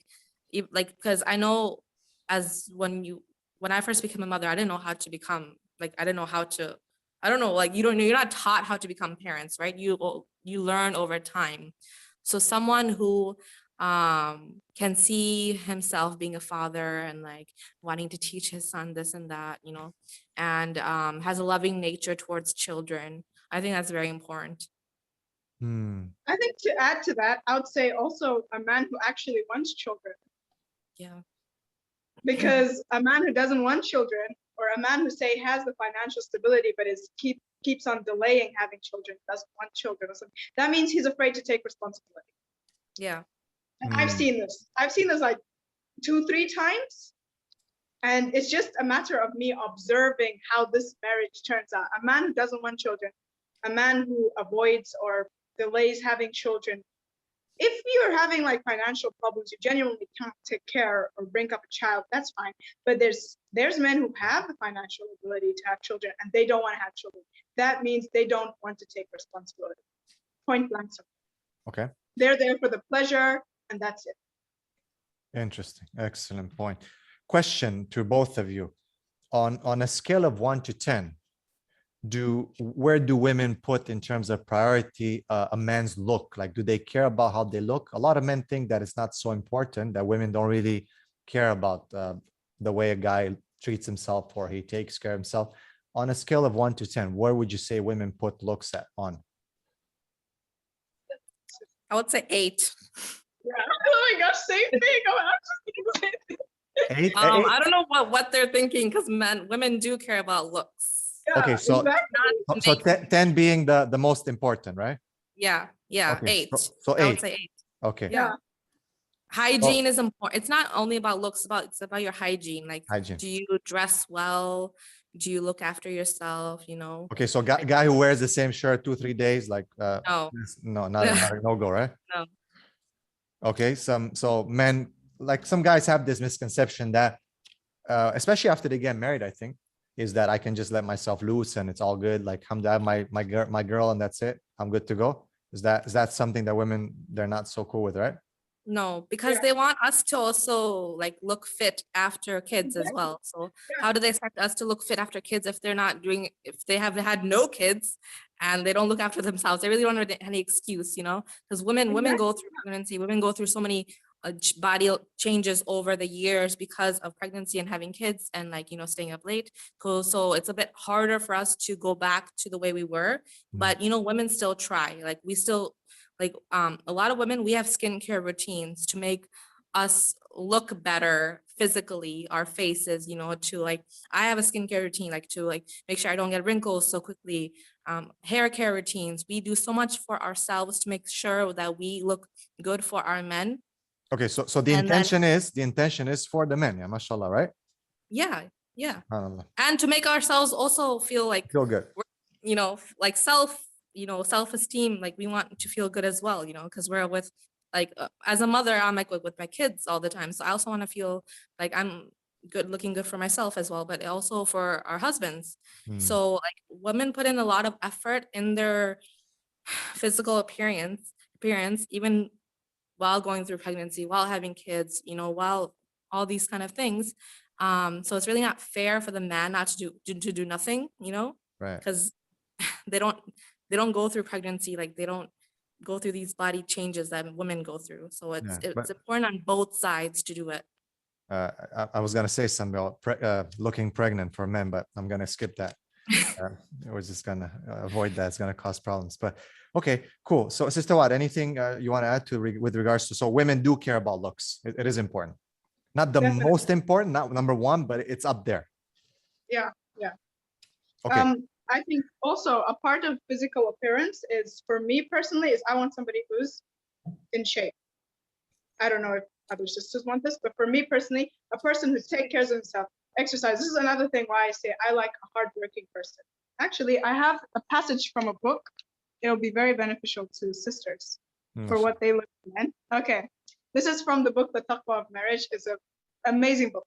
because I know when I first became a mother, I didn't know how to become, like I don't know, like you're not taught how to become parents, right? You learn over time. So someone who can see himself being a father and like wanting to teach his son this and that, you know, and has a loving nature towards children. I think that's very important. I think to add to that, I would say also a man who actually wants children. Yeah. Because a man who doesn't want children, or a man who say has the financial stability but keeps on delaying having children, doesn't want children or something, that means he's afraid to take responsibility. Yeah. And I've seen this like 2-3 times. And it's just a matter of me observing how this marriage turns out. A man who doesn't want children, a man who avoids or delays having children. If you're having like financial problems, you genuinely can't take care or bring up a child, that's fine. But there's men who have the financial ability to have children and they don't want to have children. That means they don't want to take responsibility. Point blank. Okay. They're there for the pleasure and that's it. Interesting. Excellent point. Question to both of you. On a scale of 1 to 10, where do women put in terms of priority a man's look? Like, do they care about how they look? A lot of men think that it's not so important, that women don't really care about the way a guy treats himself or he takes care of himself. On a scale of 1 to 10, where would you say women put looks on? I would say 8. Yeah. Oh my gosh, same thing. I'm just thinking the same thing. 8? I don't know what they're thinking, because women do care about looks. Yeah, okay, so exactly. so 10 being the most important, right? Yeah, okay, 8. so 8. I would say 8. Okay. Yeah. Hygiene is important. It's not only about looks, it's about your hygiene. Like, hygiene. Do you dress well? Do you look after yourself? You know. Okay, so guy who wears the same shirt 2-3 days, like no, not a no-go, right? No. Okay, so men, like some guys have this misconception that especially after they get married, I think, is that I can just let myself loose and it's all good. Like, I'm my girl and that's it. I'm good to go. Is that something that women, they're not so cool with, right? No, because they want us to also like look fit after kids as well. So how do they expect us to look fit after kids if they're not doing, if they have had no kids and they don't look after themselves? They really don't have any excuse, you know, because women go through pregnancy, women go through so many body changes over the years because of pregnancy and having kids and like, you know, staying up late. So it's a bit harder for us to go back to the way we were, but you know, women still try. Like we still, like a lot of women, we have skincare routines to make us look better physically, our faces, you know, to like, I have a skincare routine, like to like make sure I don't get wrinkles so quickly. Hair care routines. We do so much for ourselves to make sure that we look good for our men. Okay, so the And then- intention is for the men, yeah, mashallah, right? Yeah, yeah. SubhanAllah. And to make ourselves also feel like, Feel good. you know, like self-esteem, like we want to feel good as well, you know, because we're with like as a mother, I'm like with my kids all the time, so I also want to feel like I'm looking good for myself as well, but also for our husbands. So like women put in a lot of effort in their physical appearance even while going through pregnancy, while having kids, you know, while all these kind of things. So it's really not fair for the man not to do nothing, you know, Right. because they don't go through pregnancy, like they don't go through these body changes that women go through. So it's important on both sides to do it. I was gonna say something about looking pregnant for men, but I'm gonna skip that. We're just gonna avoid that. It's gonna cause problems. But okay, cool. So Sister Wad, anything you want to add to with regards to, so women do care about looks. It is important. Not the Definitely. most important, not number one, but it's up there. Yeah. Okay. I think also a part of physical appearance is, for me personally, is I want somebody who's in shape. I don't know if other sisters want this, but for me personally, a person who takes care of himself, exercise. This is another thing why I say I like a hardworking person. Actually, I have a passage from a book. It'll be very beneficial to sisters for what they look for men. Okay, this is from the book, The Taqwa of Marriage. It's an amazing book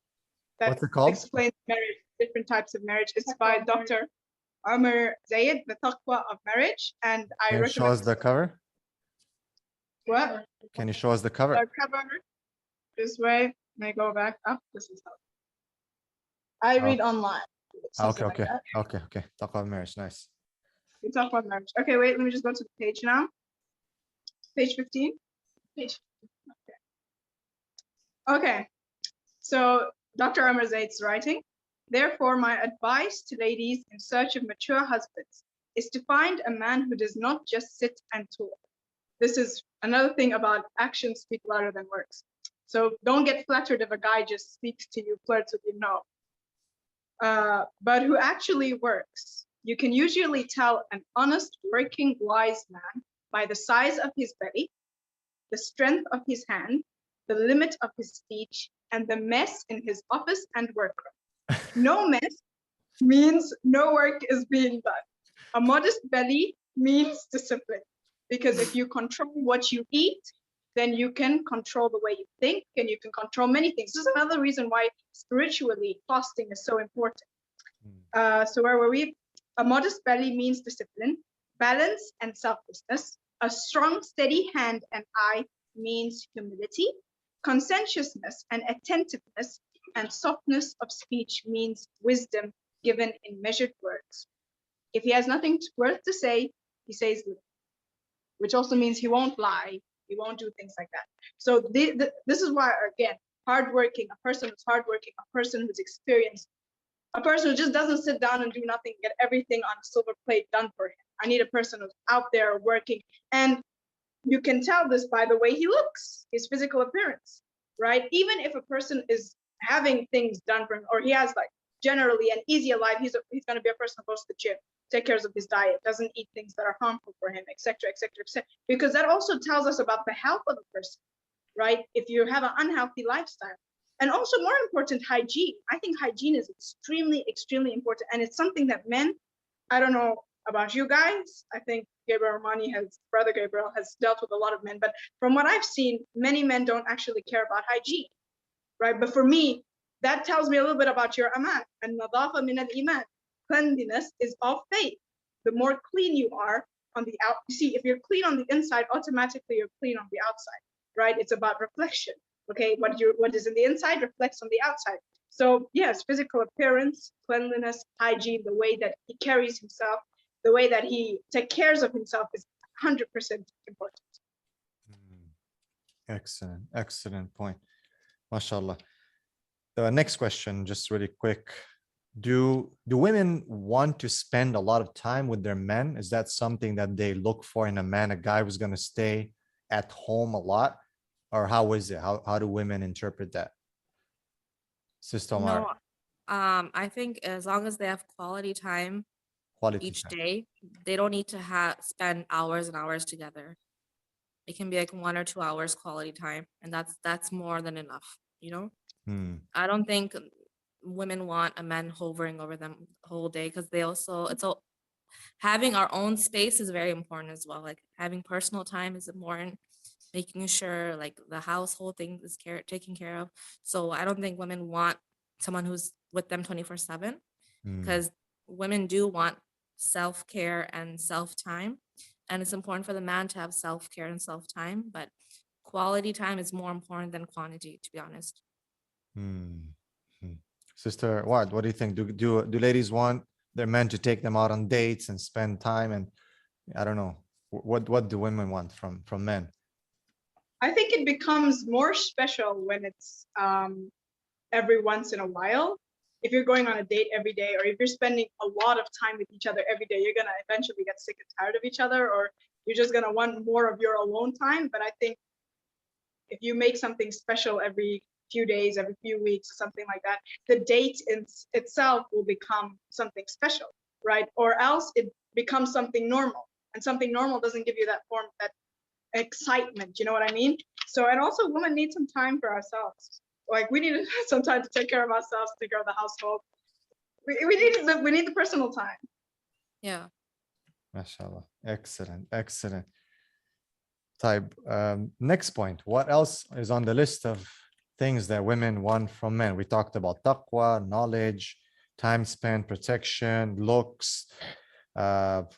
that What's it called? explains marriage, different types of marriage. It's by Dr. Umar Zayed, The Taqwa of Marriage, and I Can you show us the cover? What? Can you show us the cover? The cover this way. May I go back up? This is how I read online. Okay, Something like that. okay. Talk about marriage, nice. We talk about marriage. Okay, wait, let me just go to the page now. Page 15. Page 15. Okay. So Dr. Umar Zaid's writing. Therefore, my advice to ladies in search of mature husbands is to find a man who does not just sit and talk. This is another thing about actions speak louder than words. So don't get flattered if a guy just speaks to you, flirts with you, no. But who actually works. You can usually tell an honest, working, wise man by the size of his belly, the strength of his hand, the limit of his speech, and the mess in his office and workroom. No mess means no work is being done. A modest belly means discipline, because if you control what you eat, then you can control the way you think, and you can control many things. This is another reason why spiritually fasting is so important. So where were we? A modest belly means discipline, balance, and selflessness. A strong, steady hand and eye means humility. Conscientiousness and attentiveness and softness of speech means wisdom given in measured words. If he has nothing worth to say, he says little, which also means he won't lie, he won't do things like that. So this is why, again, hardworking, a person who's hardworking, a person who's experienced, a person who just doesn't sit down and do nothing, get everything on a silver plate done for him. I need a person who's out there working. And you can tell this by the way he looks, his physical appearance, right? Even if a person is having things done for him, or he has like generally an easier life, he's going to be a person who goes to the gym, take care of his diet, doesn't eat things that are harmful for him, etc., etc., etc. Because that also tells us about the health of a person, right? If you have an unhealthy lifestyle. And also, more important, hygiene. I think hygiene is extremely, extremely important. And it's something that men, I don't know about you guys, I think Brother Gabriel has dealt with a lot of men, but from what I've seen, many men don't actually care about hygiene, right? But for me, that tells me a little bit about your aman. And nadafa min al-iman. Cleanliness is of faith. The more clean you are, on the out. You see, if you're clean on the inside, automatically you're clean on the outside, right? It's about reflection. Okay, what is in the inside reflects on the outside. So yes, physical appearance, cleanliness, hygiene, the way that he carries himself, the way that he takes care of himself is 100% important. Excellent, excellent point. MashaAllah. The next question, just really quick. Do women want to spend a lot of time with their men? Is that something that they look for in a man, a guy who's going to stay at home a lot? Or how is it? How do women interpret that? Sister Omar, No, I think as long as they have quality time quality each time. day, they don't need to spend hours and hours together. It can be like 1 or 2 hours quality time, and that's more than enough, you know? Hmm. I don't think women want a man hovering over them the whole day, because having our own space is very important as well. Like having personal time is important, making sure like the household thing is taken care of. So I don't think women want someone who's with them 24/7, Hmm. because women do want self-care and self-time. And it's important for the man to have self-care and self-time, but quality time is more important than quantity, to be honest. Hmm. Hmm. Sister, what do you think? Do ladies want their men to take them out on dates and spend time? And I don't know, what do women want from men? I think it becomes more special when it's every once in a while. If you're going on a date every day, or if you're spending a lot of time with each other every day, you're gonna eventually get sick and tired of each other, or you're just gonna want more of your alone time. But I think if you make something special every few days, every few weeks, or something like that, the date in itself will become something special, right? Or else it becomes something normal, and something normal doesn't give you that excitement, you know what I mean? So, and also women need some time for ourselves. Like we need some time to take care of ourselves, take care of the household. We need the personal time. Yeah. MashaAllah. Excellent, excellent. Type. Next point. What else is on the list of things that women want from men? We talked about taqwa, knowledge, time spent, protection, looks.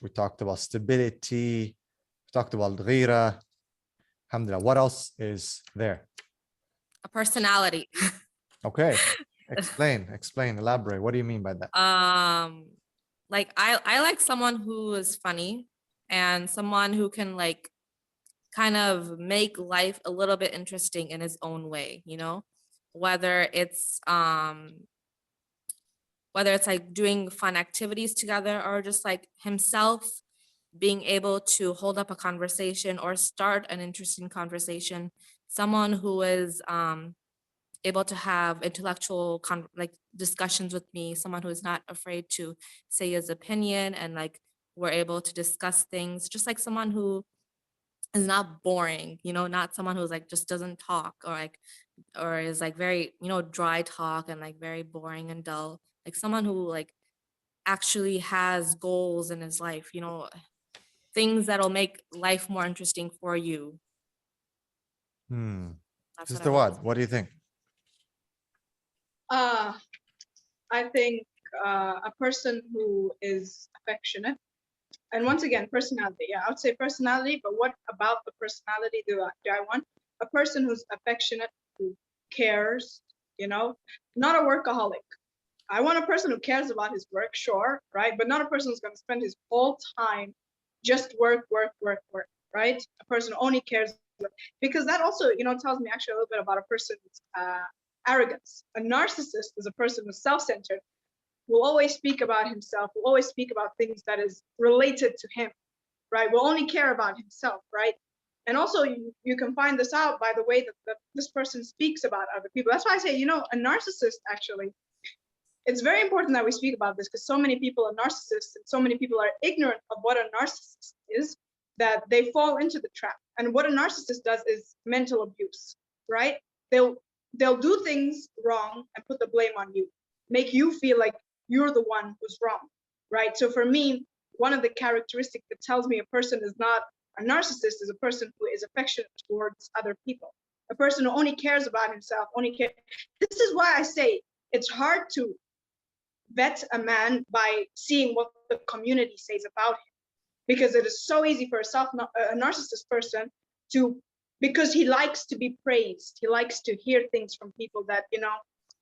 We talked about stability. We talked about ghira. Alhamdulillah. What else is there? A personality. Okay. Explain, elaborate. What do you mean by that? Like I like someone who is funny, and someone who can like kind of make life a little bit interesting in his own way, you know? Whether it's like doing fun activities together, or just like himself being able to hold up a conversation or start an interesting conversation. Someone who is able to have intellectual like discussions with me, someone who is not afraid to say his opinion, and like we're able to discuss things, just like someone who is not boring, you know, not someone who's like just doesn't talk, or is like very, you know, dry talk and like very boring and dull. Like someone who like actually has goals in his life, you know, things that'll make life more interesting for you. That's what I Sister want. what do you think? I think a person who is affectionate, and once again, personality. Yeah, I would say personality, but what about the personality do I want? A person who's affectionate, who cares, you know, not a workaholic. I want a person who cares about his work, sure, right? But not a person who's going to spend his whole time just work, right? A person who only cares, because that also, you know, tells me actually a little bit about a person's arrogance. A narcissist is a person who's self-centered, will always speak about himself, will always speak about things that is related to him, right? Will only care about himself, right? And also you can find this out by the way that this person speaks about other people. That's why I say, you know, a narcissist actually, it's very important that we speak about this, because so many people are narcissists and so many people are ignorant of what a narcissist is, that they fall into the trap. And what a narcissist does is mental abuse, right? They'll do things wrong and put the blame on you, make you feel like you're the one who's wrong, right? So for me, one of the characteristics that tells me a person is not a narcissist is a person who is affectionate towards other people, a person who only cares about himself, This is why I say it's hard to vet a man by seeing what the community says about him, because it is so easy for a narcissist person to, because he likes to be praised. He likes to hear things from people that,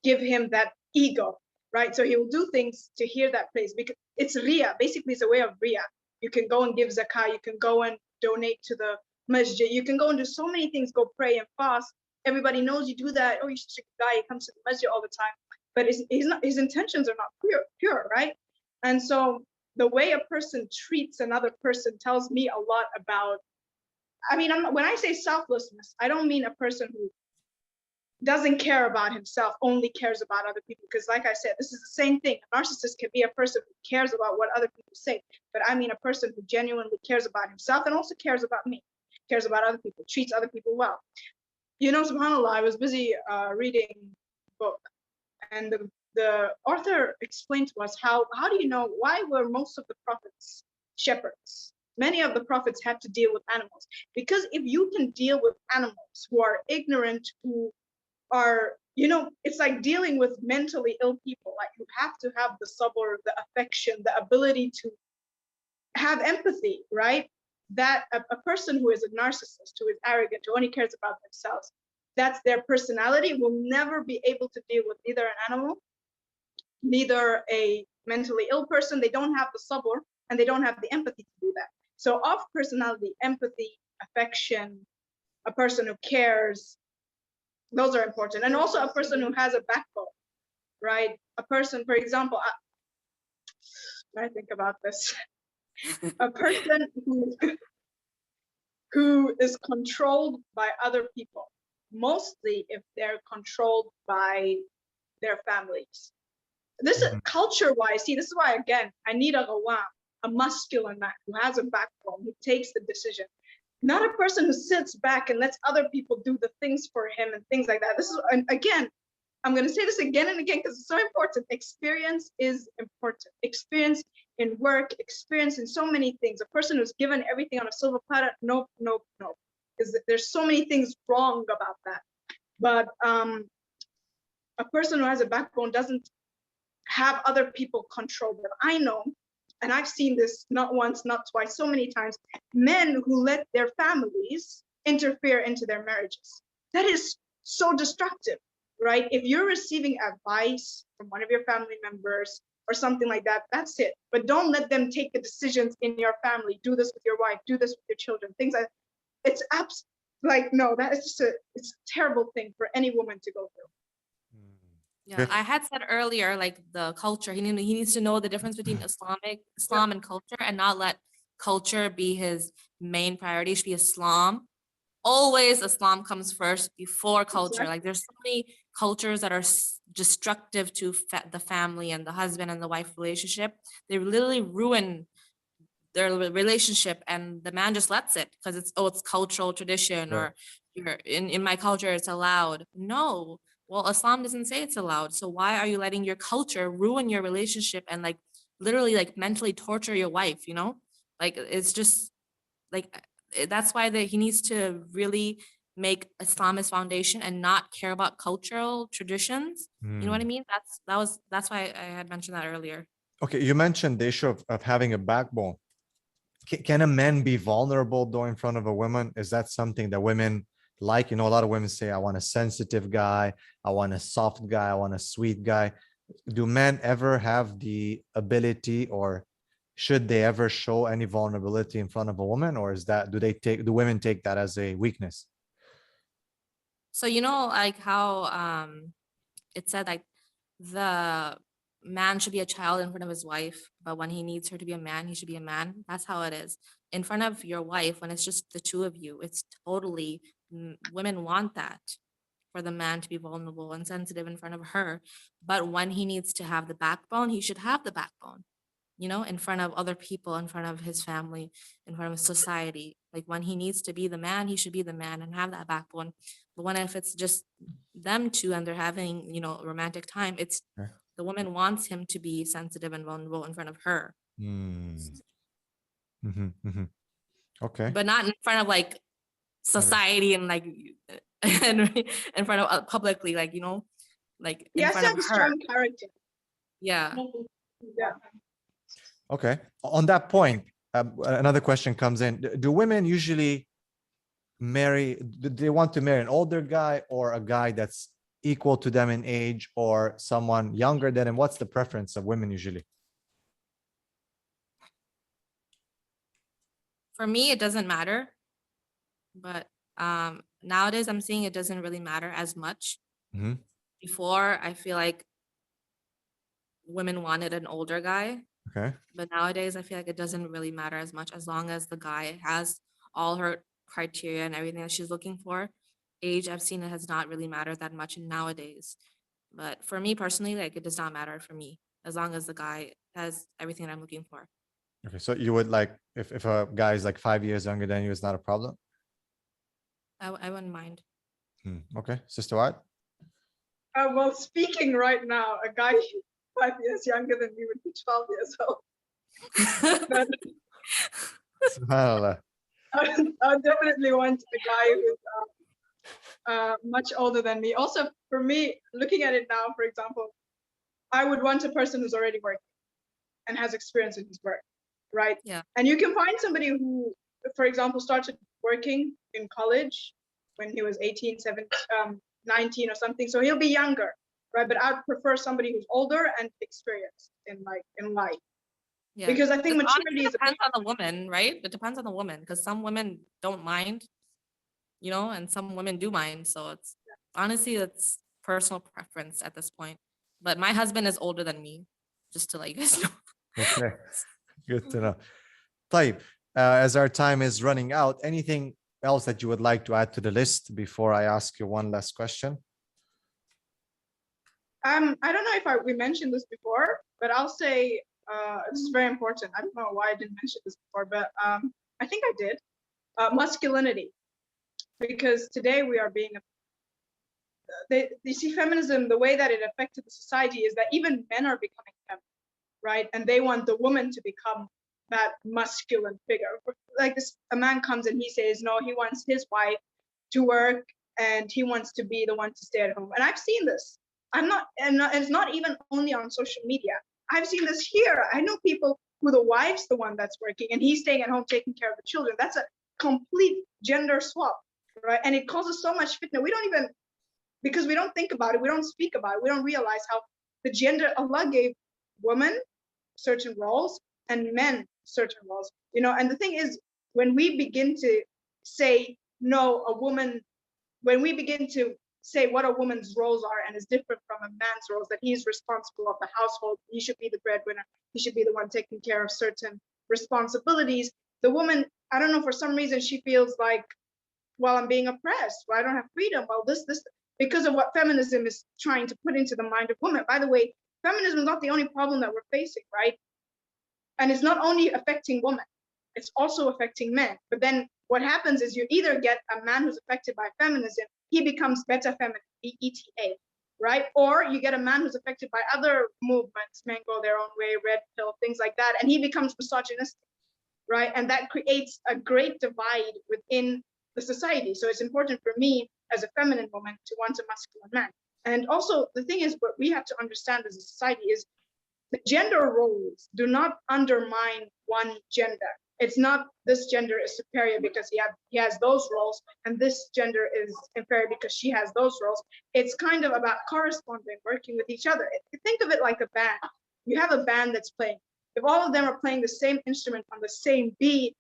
give him that ego, right? So he will do things to hear that praise, because it's riya. Basically, it's a way of riya. You can go and give zakah. You can go and donate to the masjid. You can go and do so many things, go pray and fast. Everybody knows you do that. Oh, you're such a guy. He comes to the masjid all the time. But his intentions are not pure, right? And so the way a person treats another person tells me a lot about, when I say selflessness, I don't mean a person who doesn't care about himself, only cares about other people. Because like I said, this is the same thing. A narcissist can be a person who cares about what other people say, but I mean a person who genuinely cares about himself and also cares about me, cares about other people, treats other people well. SubhanAllah, I was busy reading a book, and the author explained to us how do you know why were most of the prophets shepherds? Many of the prophets had to deal with animals, because if you can deal with animals who are ignorant, who are, it's like dealing with mentally ill people. Like, you have to have the sabr, the affection, the ability to have empathy, right? That a person who is a narcissist, who is arrogant, who only cares about themselves, that's their personality, will never be able to deal with either an animal, neither a mentally ill person. They don't have the sabr, and they don't have the empathy to do that. So of personality, empathy, affection, a person who cares, those are important. And also a person who has a backbone, right? A person, for example, I think about this. A person who is controlled by other people, mostly if they're controlled by their families. This is culture-wise. See, this is why, again, I need a Gawa, a masculine man who has a backbone, who takes the decision. Not a person who sits back and lets other people do the things for him and things like that. This is, and again, I'm going to say this again and again because it's so important. Experience is important. Experience in work, experience in so many things. A person who's given everything on a silver platter, nope. There's so many things wrong about that. But a person who has a backbone doesn't have other people control them. I know, and I've seen this not once, not twice, so many times, men who let their families interfere into their marriages. That is so destructive, right? If you're receiving advice from one of your family members or something like that, that's it. But don't let them take the decisions in your family. Do this with your wife, do this with your children, things like that. It's no, that is just it's a terrible thing for any woman to go through. Yeah, I had said earlier, like the culture, he needs to know the difference between Islam and culture, and not let culture be his main priority. It should be Islam. Always Islam comes first before culture. Exactly. Like, there's so many cultures that are destructive to the family and the husband and the wife relationship. They literally ruin their relationship, and the man just lets it because it's cultural tradition, or you're in my culture it's allowed. No. Well, Islam doesn't say it's allowed. So why are you letting your culture ruin your relationship and like literally like mentally torture your wife, Like, it's just like, that's why he needs to really make Islam his foundation and not care about cultural traditions. You know what I mean? That's why I had mentioned that earlier. Okay, you mentioned the issue of having a backbone. Can a man be vulnerable though in front of a woman? Is that something that women like? A lot of women say, I want a sensitive guy, I want a soft guy, I want a sweet guy. Do men ever have the ability, or should they ever show any vulnerability in front of a woman? Or do women take that as a weakness? So, like how it said, like, the man should be a child in front of his wife, but when he needs her to be a man, he should be a man. That's how it is. In front of your wife, when it's just the two of you, it's totally, women want that, for the man to be vulnerable and sensitive in front of her. But when he needs to have the backbone, he should have the backbone, in front of other people, in front of his family, in front of society. Like, when he needs to be the man, he should be the man and have that backbone. But if it's just them two and they're having, romantic time, it's the woman wants him to be sensitive and vulnerable in front of her. Okay. But not in front of like society and like in front of publicly, like, like in front of her. Strong character. Yeah. Yeah. Okay. On that point, another question comes in. Do women usually marry, do they want to marry an older guy or a guy that's equal to them in age or someone younger than him? What's the preference of women usually? For me, it doesn't matter. But nowadays, I'm seeing it doesn't really matter as much. Mhm. Before, I feel like women wanted an older guy. Okay. But nowadays, I feel like it doesn't really matter as much as long as the guy has all her criteria and everything that she's looking for. Age, I've seen it has not really mattered that much nowadays. But for me personally, like it does not matter for me as long as the guy has everything that I'm looking for. Okay. So you would like, if a guy is like 5 years younger than you, it's not a problem? I wouldn't mind. Okay. Sister White? Well, speaking right now, a guy 5 years younger than me would be 12 years old. But SubhanAllah. I definitely want a guy who's much older than me. Also, for me, looking at it now, for example, I would want a person who's already working and has experience in his work, right? Yeah. And you can find somebody who, for example, started working in college when he was 18, 17, 19 or something. So he'll be younger, right? But I'd prefer somebody who's older and experienced in life. Yeah. Because I think Honestly, maturity is it depends on the woman, right? It depends on the woman because some women don't mind, and some women do mind. So it's honestly, it's personal preference at this point. But my husband is older than me, just to let you guys know. Okay. Good to know. طيب, as our time is running out, anything else that you would like to add to the list before I ask you one last question? I don't know if we mentioned this before, but I'll say this is very important. I don't know why I didn't mention this before, but I think I did. Masculinity, because today we are being. You see, feminism, the way that it affected the society is that even men are becoming feminine, right? And they want the woman to become that masculine figure. Like this, a man comes and he says, no, he wants his wife to work and he wants to be the one to stay at home. And I've seen this. And it's not even only on social media. I've seen this here. I know people who the wife's the one that's working and he's staying at home taking care of the children. That's a complete gender swap, right? And it causes so much fitna. We don't even, because we don't think about it, we don't speak about it, we don't realize how the gender, Allah gave women certain roles and men certain roles, and the thing is, when we begin to say, no, a woman, when we begin to say what a woman's roles are and is different from a man's roles, that he's responsible of the household, he should be the breadwinner, he should be the one taking care of certain responsibilities, the woman, I don't know, for some reason she feels like, well, I'm being oppressed, well, I don't have freedom, well, this, because of what feminism is trying to put into the mind of women. By the way, feminism is not the only problem that we're facing, right? And it's not only affecting women, it's also affecting men. But then what happens is you either get a man who's affected by feminism, he becomes beta feminine, BETA, right? Or you get a man who's affected by other movements, men go their own way, red pill, things like that, and he becomes misogynistic, right? And that creates a great divide within the society. So it's important for me as a feminine woman to want a masculine man. And also the thing is, what we have to understand as a society is the gender roles do not undermine one gender. It's not this gender is superior because he has those roles and this gender is inferior because she has those roles. It's kind of about corresponding, working with each other. Think of it like a band. You have a band that's playing. If all of them are playing the same instrument on the same beat,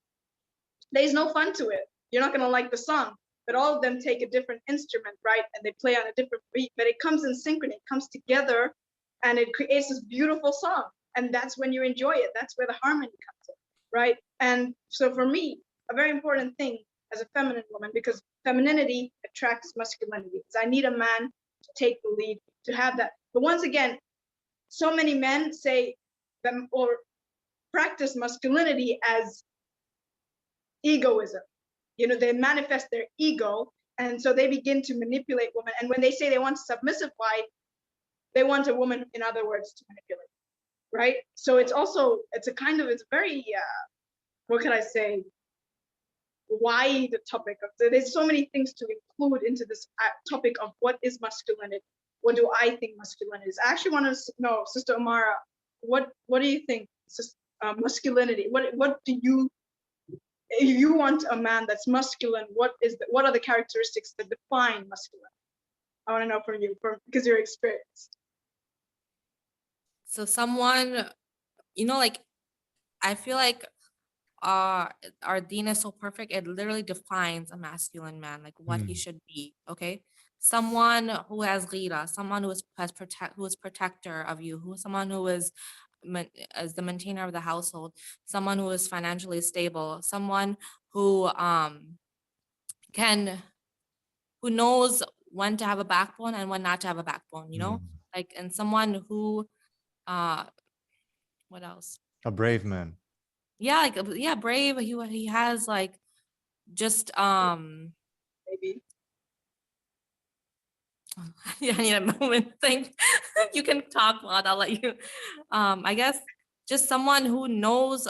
there's no fun to it. You're not going to like the song, but all of them take a different instrument, right? And they play on a different beat, but it comes in synchrony, it comes together, and it creates this beautiful song. And that's when you enjoy it. That's where the harmony comes in, right? And so for me, a very important thing as a feminine woman, because femininity attracts masculinity. Because I need a man to take the lead, to have that. But once again, so many men say them or practice masculinity as egoism. They manifest their ego, and so they begin to manipulate women. And when they say they want a submissive wife, they want a woman, in other words, to manipulate, right? So it's very, what can I say, wide topic. There's so many things to include into this topic of what is masculinity. What do I think masculinity is? I actually want to know, Sister Omara, what do you think masculinity? What do you, if you want a man that's masculine, what are the characteristics that define masculine? I want to know from you, because you're experienced. So someone, like, I feel like our Deen is so perfect. It literally defines a masculine man, like what he should be. Okay, someone who has ghira, someone who is protector of you, someone who is as the maintainer of the household, someone who is financially stable, someone who who knows when to have a backbone and when not to have a backbone. Like, and someone who what else? A brave man. Yeah, like, yeah, brave. He has like just Maybe. yeah, I need a moment to think. You can talk, Vlad, I'll let you. I guess just someone who knows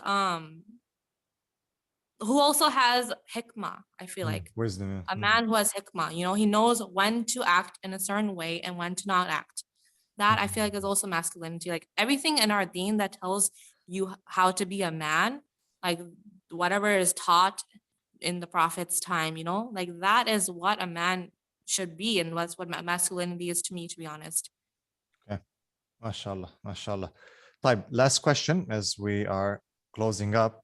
who also has hikmah. I feel like Wisdom. a man who has hikmah, he knows when to act in a certain way and when to not act. That I feel like is also masculinity. Like everything in our Deen that tells you how to be a man, like whatever is taught in the Prophet's time, like that is what a man should be, and that's what masculinity is to me, to be honest. Okay, mashallah, mashallah. Type last question as we are closing up.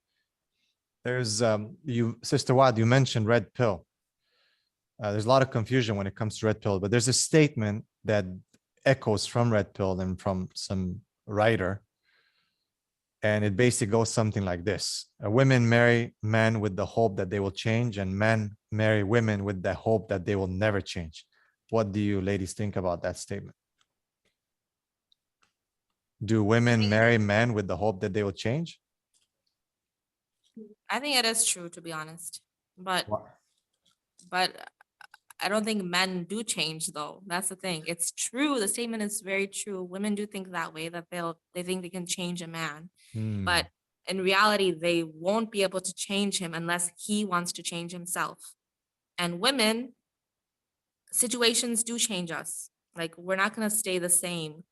There's Sister Wad, you mentioned red pill. There's a lot of confusion when it comes to red pill, but there's a statement that echoes from red pill and from some writer, and it basically goes something like this: women marry men with the hope that they will change, and men marry women with the hope that they will never change. What do you ladies think about that statement? Do women marry men with the hope that they will change? I think it is true, to be honest, but What? I don't think men do change, though. That's the thing. It's true. The statement is very true. Women do think that way, that they think they can change a man. But in reality, they won't be able to change him unless he wants to change himself. And women, situations do change us. Like, we're not going to stay the same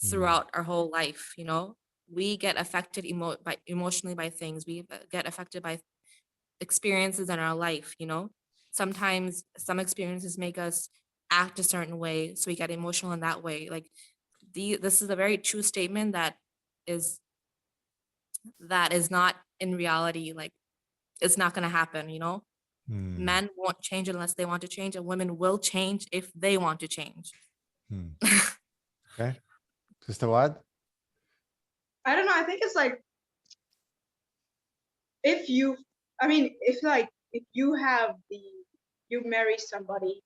throughout our whole life, We get affected emotionally by things. We get affected by experiences in our life, Sometimes some experiences make us act a certain way, so we get emotional in that way. Like, this is a very true statement that is not in reality, like, it's not going to happen, Men won't change unless they want to change, and women will change if they want to change. Okay, Sister Wad? I don't know. I think it's like, if you marry somebody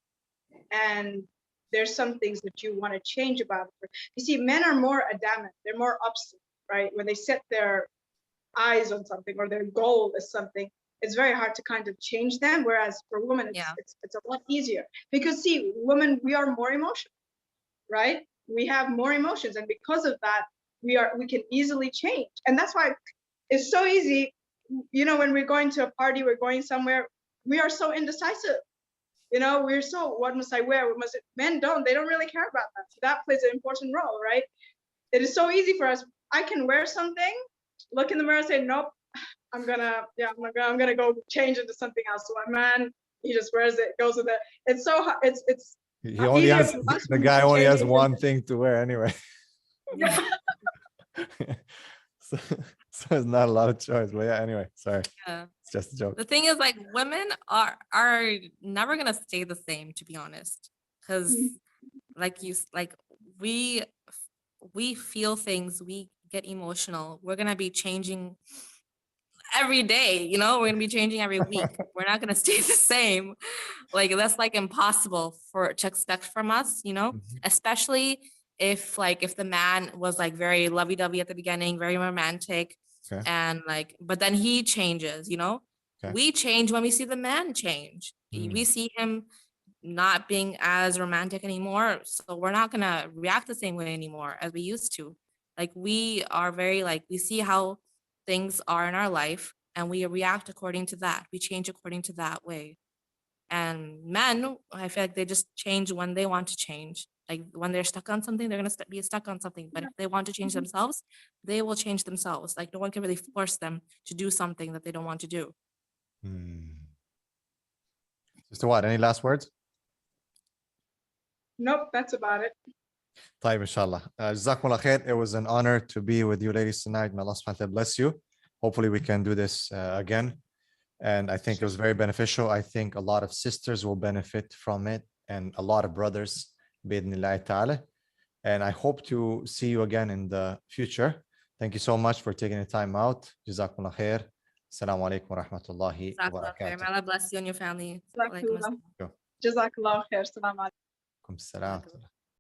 and there's some things that you want to change about her. You see, men are more adamant, they're more obstinate, right? When they set their eyes on something or their goal is something, it's very hard to kind of change them. Whereas for women, it's a lot easier, because see, women, we are more emotional, right? We have more emotions, and because of that, we can easily change. And that's why it's so easy. When we're going to a party, we're going somewhere, we are so indecisive. We're so, what must I wear? Men they don't really care about that. So that plays an important role, right? It is so easy for us. I can wear something, look in the mirror, say, nope, I'm gonna go change into something else. So my man, he just wears it, goes with it. It's so hard. It's the guy only has one thing to wear anyway. Yeah. so it's not a lot of choice, but yeah, anyway, sorry. Yeah. It's just a joke. The thing is, like, women are never gonna stay the same, to be honest, because we feel things, we get emotional. We're gonna be changing every day, we're gonna be changing every week. We're not gonna stay the same. Like, that's like impossible to expect from us, especially if the man was like very lovey-dovey at the beginning, very romantic, and but then he changes, we change when we see the man change. We see him not being as romantic anymore, so we're not gonna react the same way anymore as we used to. Like, we are very we see how things are in our life, and we react according to that. We change according to that way. And men, I feel like they just change when they want to change. Like when they're stuck on something, they're going to be stuck on something. But if they want to change themselves, they will change themselves. Like no one can really force them to do something that they don't want to do. Sister Waad, any last words? Nope, that's about it. طيب inshallah. Jazakumullah khair. It was an honor to be with you ladies tonight. May Allah subhanahu wa ta'ala bless you. Hopefully we can do this again. And I think it was very beneficial. I think a lot of sisters will benefit from it and a lot of brothers. Bi'idhnillahi ta'ala. And I hope to see you again in the future. Thank you so much for taking the time out. Jazakumullah khair. Assalamu alaikum wa rahmatullahi wa Jazakallah khair. May barakatuh. Allah bless you and your family. Jazakallah. Jazakallah khair. Salam alaikum. Salam.